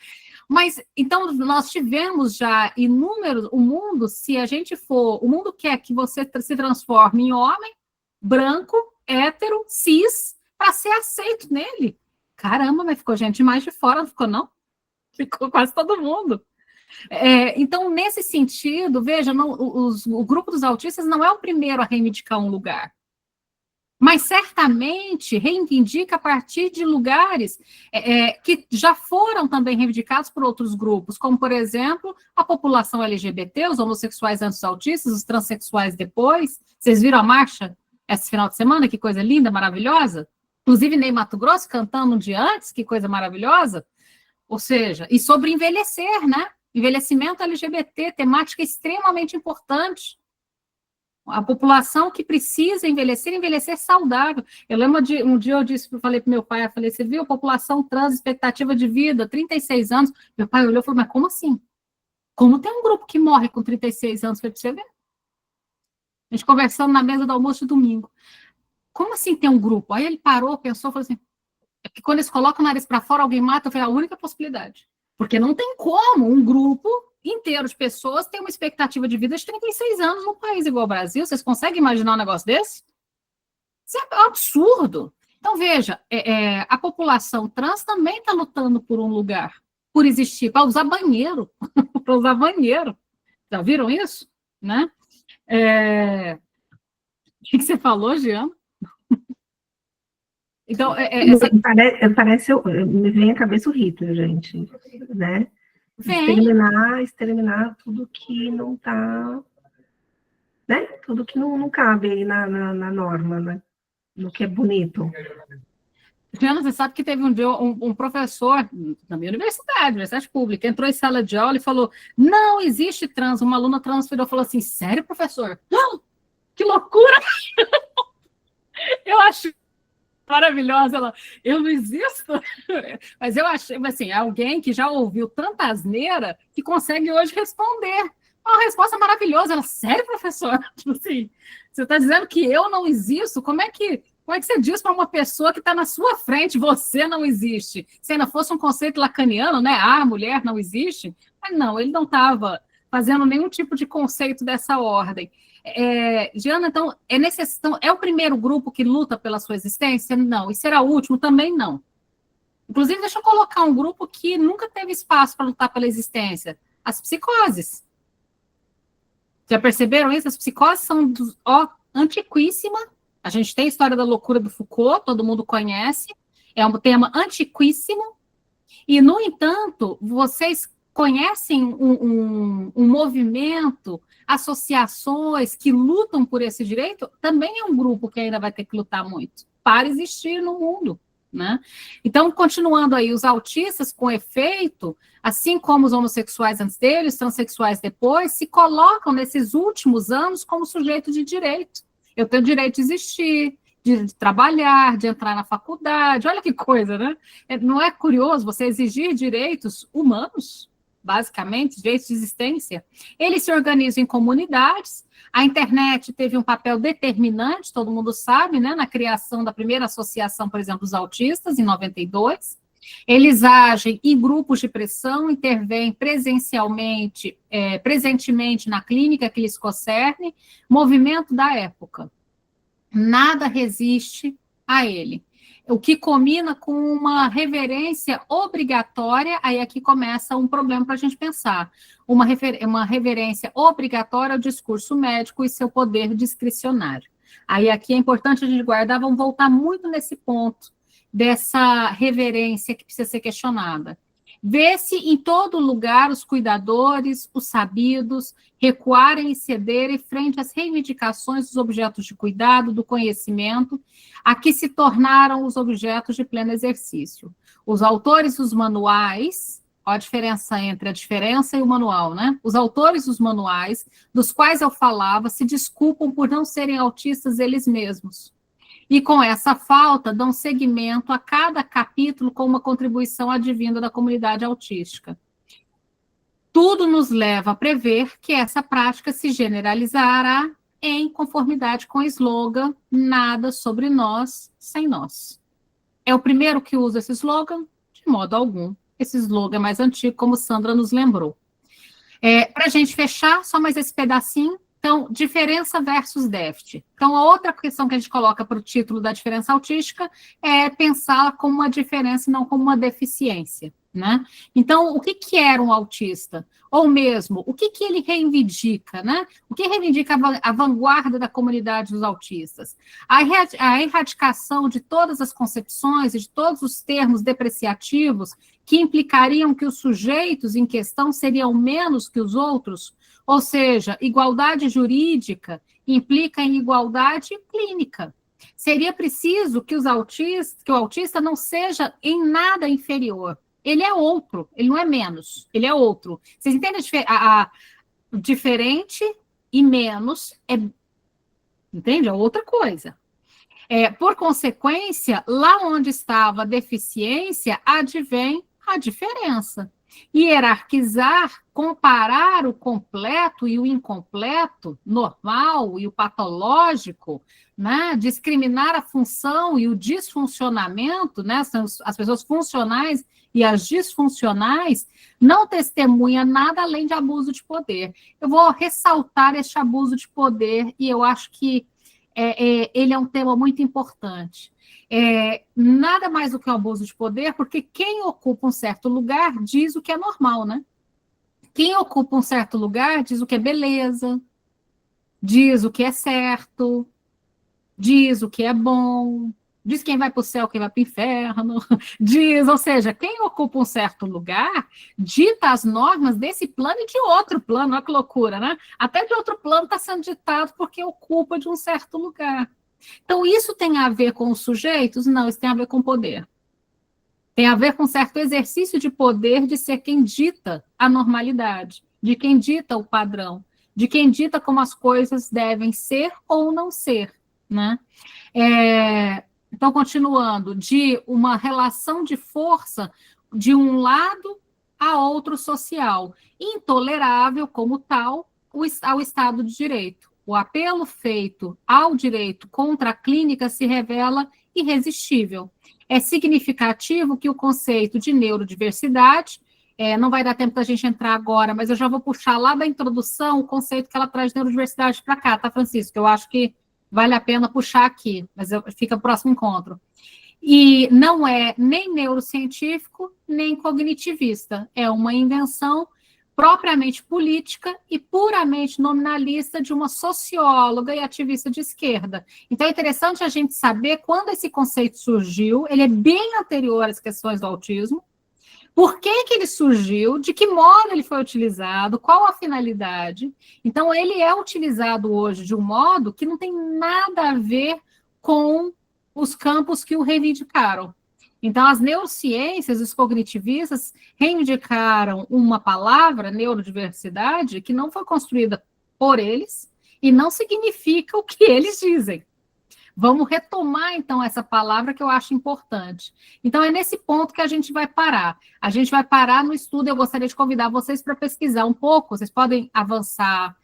Speaker 1: Mas, então, nós tivemos já inúmeros... O mundo, se a gente for... O mundo quer que você se transforme em homem, branco, hétero, cis, para ser aceito nele. Caramba, mas ficou gente mais de fora, não ficou, não? Ficou quase todo mundo. Então, nesse sentido, veja, o grupo dos autistas não é o primeiro a reivindicar um lugar, mas certamente reivindica a partir de lugares que já foram também reivindicados por outros grupos, como, por exemplo, a população LGBT, os homossexuais antes dos autistas, os transexuais depois. Vocês viram a marcha esse final de semana? Que coisa linda, maravilhosa. Inclusive, Ney Matogrosso cantando um dia antes, que coisa maravilhosa. Ou seja, e sobre envelhecer, né? Envelhecimento LGBT, temática extremamente importante. A população que precisa envelhecer saudável. Eu lembro de um dia eu falei para meu pai, você viu a população trans, expectativa de vida, 36 anos. Meu pai olhou e falou, mas como assim? Como tem um grupo que morre com 36 anos? Foi para você ver. A gente conversando na mesa do almoço de domingo. Como assim tem um grupo? Aí ele parou, pensou, falou assim, que quando eles colocam o nariz para fora, alguém mata, foi a única possibilidade. Porque não tem como um grupo inteiro de pessoas ter uma expectativa de vida de 36 anos num país igual ao Brasil. Vocês conseguem imaginar um negócio desse? Isso é um absurdo. Então, veja, a população trans também está lutando por um lugar, por existir, para usar banheiro. Para usar banheiro. Já viram isso? Né? O que você falou, Giana? Então,
Speaker 7: me vem à cabeça o Hitler, gente, né? Exterminar tudo que não está, né? Tudo que não cabe aí na norma, né? no que é bonito.
Speaker 1: Diana, você sabe que teve um dia um professor na minha universidade pública, entrou em sala de aula e falou, não existe trans. Uma aluna trans virou e falou assim, sério, professor? Não, que loucura! Eu acho maravilhosa, ela, eu não existo. Mas eu achei, assim, alguém que já ouviu tanta asneira que consegue hoje responder. Uma resposta maravilhosa. Ela, sério, professor? Tipo assim, você está dizendo que eu não existo? Como é que você diz para uma pessoa que está na sua frente, você não existe? Se ainda fosse um conceito lacaniano, né? Ah, a mulher não existe. Mas não, ele não estava fazendo nenhum tipo de conceito dessa ordem. Diana, então, é o primeiro grupo que luta pela sua existência? Não. E será o último? Também não. Inclusive, deixa eu colocar um grupo que nunca teve espaço para lutar pela existência. As psicoses. Já perceberam isso? As psicoses são antiquíssima. A gente tem a história da loucura do Foucault, todo mundo conhece. É um tema antiquíssimo. E, no entanto, vocês conhecem um movimento, associações que lutam por esse direito? Também é um grupo que ainda vai ter que lutar muito para existir no mundo, né? Então, continuando aí, os autistas, com efeito, assim como os homossexuais antes deles, os transexuais depois, se colocam nesses últimos anos como sujeito de direito. Eu tenho direito de existir, de trabalhar, de entrar na faculdade, olha que coisa, né? Não é curioso você exigir direitos humanos, basicamente, direitos de existência? Eles se organizam em comunidades, a internet teve um papel determinante, todo mundo sabe, né, na criação da primeira associação, por exemplo, dos autistas, em 92, eles agem em grupos de pressão, intervêm presencialmente, presentemente na clínica que lhes concerne, movimento da época. Nada resiste a ele. O que combina com uma reverência obrigatória, aí aqui começa um problema para a gente pensar, uma reverência obrigatória ao discurso médico e seu poder discricionário. Aí aqui é importante a gente guardar, vamos voltar muito nesse ponto, dessa reverência que precisa ser questionada. Vê-se em todo lugar os cuidadores, os sabidos, recuarem e cederem frente às reivindicações dos objetos de cuidado, do conhecimento, a que se tornaram os objetos de pleno exercício. Os autores dos manuais, olha a diferença entre a diferença e o manual, né? Os autores dos manuais, dos quais eu falava, se desculpam por não serem autistas eles mesmos. E com essa falta, dão seguimento a cada capítulo com uma contribuição advinda da comunidade autística. Tudo nos leva a prever que essa prática se generalizará em conformidade com o slogan "Nada sobre nós sem nós". É o primeiro que usa esse slogan? De modo algum. Esse slogan é mais antigo, como Sandra nos lembrou. Para a gente fechar, só mais esse pedacinho. Então, diferença versus déficit. Então, a outra questão que a gente coloca para o título da diferença autística é pensá-la como uma diferença e não como uma deficiência, né? Então, o que era um autista? Ou mesmo, o que ele reivindica, né? O que reivindica a vanguarda da comunidade dos autistas? A erradicação de todas as concepções e de todos os termos depreciativos que implicariam que os sujeitos em questão seriam menos que os outros. Ou seja, igualdade jurídica implica em igualdade clínica. Seria preciso que o autista não seja em nada inferior. Ele é outro, ele não é menos, ele é outro. Vocês entendem a diferente e menos entende? É outra coisa. Por consequência, lá onde estava a deficiência, advém a diferença. Hierarquizar, comparar o completo e o incompleto, normal e o patológico, né? Discriminar a função e o disfuncionamento, né? São as pessoas funcionais e as disfuncionais, não testemunha nada além de abuso de poder. Eu vou ressaltar este abuso de poder e eu acho que ele é um tema muito importante. Nada mais do que o abuso de poder, porque quem ocupa um certo lugar diz o que é normal, né? Quem ocupa um certo lugar diz o que é beleza, diz o que é certo, diz o que é bom, diz quem vai para o céu, quem vai para o inferno, diz, ou seja, quem ocupa um certo lugar dita as normas desse plano e de outro plano, olha que loucura, né? Até de outro plano está sendo ditado porque ocupa de um certo lugar. Então, isso tem a ver com os sujeitos? Não, isso tem a ver com poder. Tem a ver com certo exercício de poder de ser quem dita a normalidade, de quem dita o padrão, de quem dita como as coisas devem ser ou não ser, né? Então, continuando, de uma relação de força de um lado a outro social, intolerável como tal ao Estado de Direito. O apelo feito ao direito contra a clínica se revela irresistível. É significativo que o conceito de neurodiversidade, não vai dar tempo da gente entrar agora, mas eu já vou puxar lá da introdução o conceito que ela traz de neurodiversidade para cá, tá, Francisco? Eu acho que vale a pena puxar aqui, mas fica pro próximo encontro. E não é nem neurocientífico, nem cognitivista. É uma invenção propriamente política e puramente nominalista de uma socióloga e ativista de esquerda. Então, é interessante a gente saber quando esse conceito surgiu, ele é bem anterior às questões do autismo, por que ele surgiu, de que modo ele foi utilizado, qual a finalidade. Então, ele é utilizado hoje de um modo que não tem nada a ver com os campos que o reivindicaram. Então, as neurociências, os cognitivistas, reivindicaram uma palavra, neurodiversidade, que não foi construída por eles e não significa o que eles dizem. Vamos retomar, então, essa palavra que eu acho importante. Então, é nesse ponto que a gente vai parar. A gente vai parar no estudo, eu gostaria de convidar vocês para pesquisar um pouco, vocês podem avançar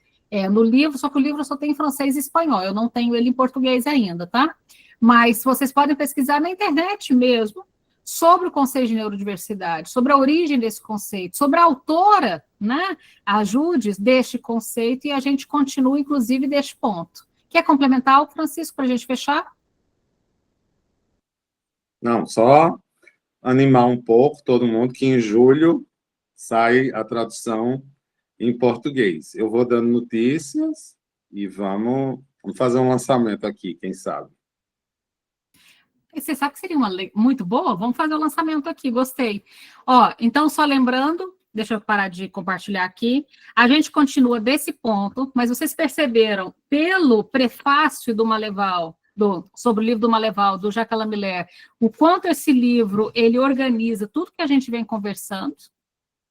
Speaker 1: no livro, só que o livro só tem em francês e espanhol, eu não tenho ele em português ainda, tá? Mas vocês podem pesquisar na internet mesmo sobre o conceito de neurodiversidade, sobre a origem desse conceito, sobre a autora, né, a Judith, deste conceito, e a gente continua, inclusive, deste ponto. Quer complementar, Francisco, para a gente fechar?
Speaker 2: Não, só animar um pouco todo mundo que em julho sai a tradução em português. Eu vou dando notícias e vamos fazer um lançamento aqui, quem sabe.
Speaker 1: Você sabe que seria uma lei muito boa? Vamos fazer o lançamento aqui, gostei. Ó, então, só lembrando, deixa eu parar de compartilhar aqui, a gente continua desse ponto, mas vocês perceberam, pelo prefácio do Maleval, sobre o livro do Maleval, do Jacques Lamillère, o quanto esse livro, ele organiza tudo que a gente vem conversando.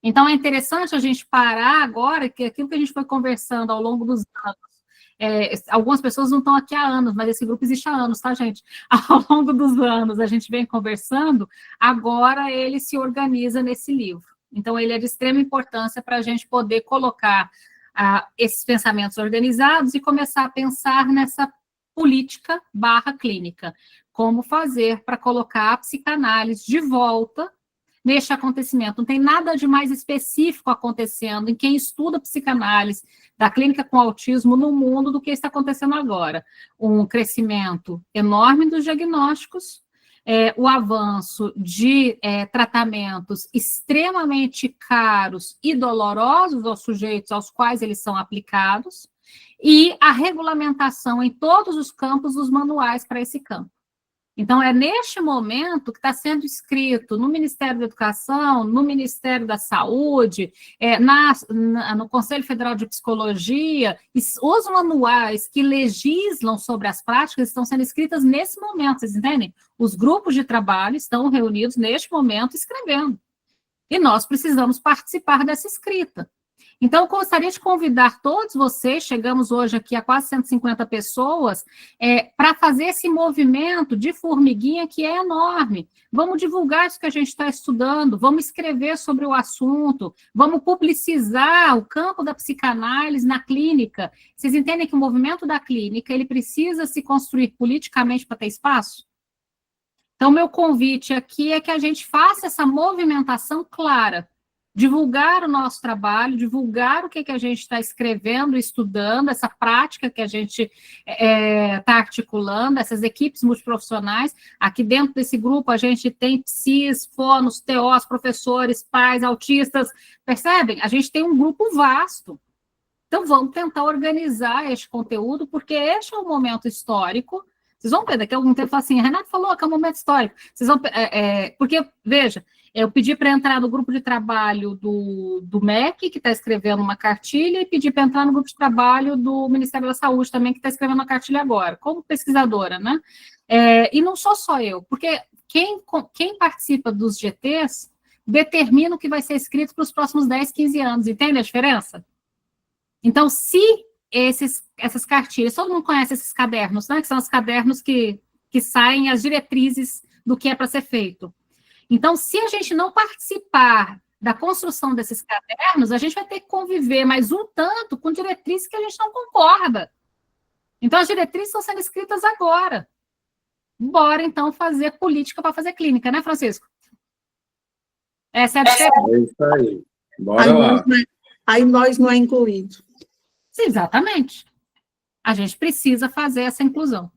Speaker 1: Então, é interessante a gente parar agora, que aquilo que a gente foi conversando ao longo dos anos, algumas pessoas não estão aqui há anos, mas esse grupo existe há anos, tá, gente? Ao longo dos anos, a gente vem conversando, agora ele se organiza nesse livro. Então, ele é de extrema importância para a gente poder colocar esses pensamentos organizados e começar a pensar nessa política / clínica. Como fazer para colocar a psicanálise de volta neste acontecimento. Não tem nada de mais específico acontecendo em quem estuda psicanálise da clínica com autismo no mundo do que está acontecendo agora. Um crescimento enorme dos diagnósticos, o avanço de tratamentos extremamente caros e dolorosos aos sujeitos aos quais eles são aplicados, e a regulamentação em todos os campos dos manuais para esse campo. Então, é neste momento que está sendo escrito no Ministério da Educação, no Ministério da Saúde, no Conselho Federal de Psicologia, os manuais que legislam sobre as práticas estão sendo escritas nesse momento, vocês entendem? Os grupos de trabalho estão reunidos neste momento escrevendo. E nós precisamos participar dessa escrita. Então, eu gostaria de convidar todos vocês, chegamos hoje aqui a quase 150 pessoas, para fazer esse movimento de formiguinha que é enorme. Vamos divulgar isso que a gente está estudando, vamos escrever sobre o assunto, vamos publicizar o campo da psicanálise na clínica. Vocês entendem que o movimento da clínica, ele precisa se construir politicamente para ter espaço? Então, meu convite aqui é que a gente faça essa movimentação clara, divulgar o nosso trabalho, divulgar o que a gente está escrevendo, estudando, essa prática que a gente está articulando, essas equipes multiprofissionais. Aqui dentro desse grupo a gente tem psis, fonos, TOs, professores, pais, autistas, percebem? A gente tem um grupo vasto. Então vamos tentar organizar este conteúdo, porque este é um momento histórico. Vocês vão ver, daqui a algum tempo, assim, Renato falou que é um momento histórico. Vocês vão, porque, veja, Eu pedi para entrar no grupo de trabalho do MEC, que está escrevendo uma cartilha, e pedi para entrar no grupo de trabalho do Ministério da Saúde também, que está escrevendo uma cartilha agora, como pesquisadora, né? E não sou só eu, porque quem participa dos GTs determina o que vai ser escrito para os próximos 10, 15 anos, entende a diferença? Então, se essas cartilhas, todo mundo conhece esses cadernos, né? Que são os cadernos que saem as diretrizes do que é para ser feito. Então, se a gente não participar da construção desses cadernos, a gente vai ter que conviver mais um tanto com diretrizes que a gente não concorda. Então, as diretrizes estão sendo escritas agora. Bora, então, fazer política para fazer clínica, né, Francisco? Essa é a diferença.
Speaker 2: É isso aí. Bora lá.
Speaker 5: Aí nós não é incluído.
Speaker 1: Sim, exatamente. A gente precisa fazer essa inclusão.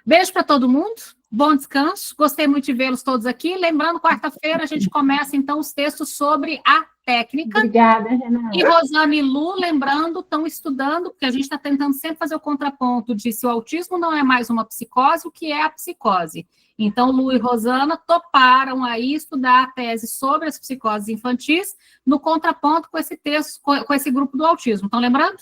Speaker 1: Beijo para todo mundo. Bom descanso. Gostei muito de vê-los todos aqui. Lembrando, quarta-feira a gente começa, então, os textos sobre a técnica.
Speaker 7: Obrigada, Renata.
Speaker 1: E Rosana e Lu, lembrando, estão estudando, porque a gente está tentando sempre fazer o contraponto de se o autismo não é mais uma psicose, o que é a psicose. Então, Lu e Rosana toparam aí estudar a tese sobre as psicoses infantis no contraponto com esse texto, com esse grupo do autismo. Estão lembrando?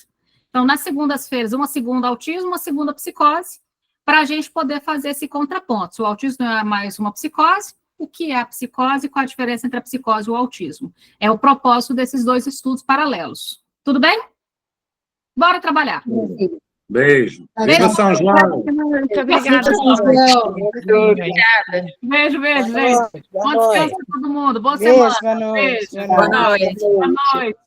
Speaker 1: Então, nas segundas-feiras, uma segunda autismo, uma segunda psicose, para a gente poder fazer esse contraponto. Se o autismo não é mais uma psicose, o que é a psicose e qual a diferença entre a psicose e o autismo? É o propósito desses dois estudos paralelos. Tudo bem? Bora trabalhar.
Speaker 2: Beijo. Viva São João!
Speaker 7: Muito obrigada.
Speaker 1: Beijo, beijo, gente. Bom descanso para todo mundo. Boa semana.
Speaker 8: Boa noite.
Speaker 1: Beijo. Boa noite. Boa noite.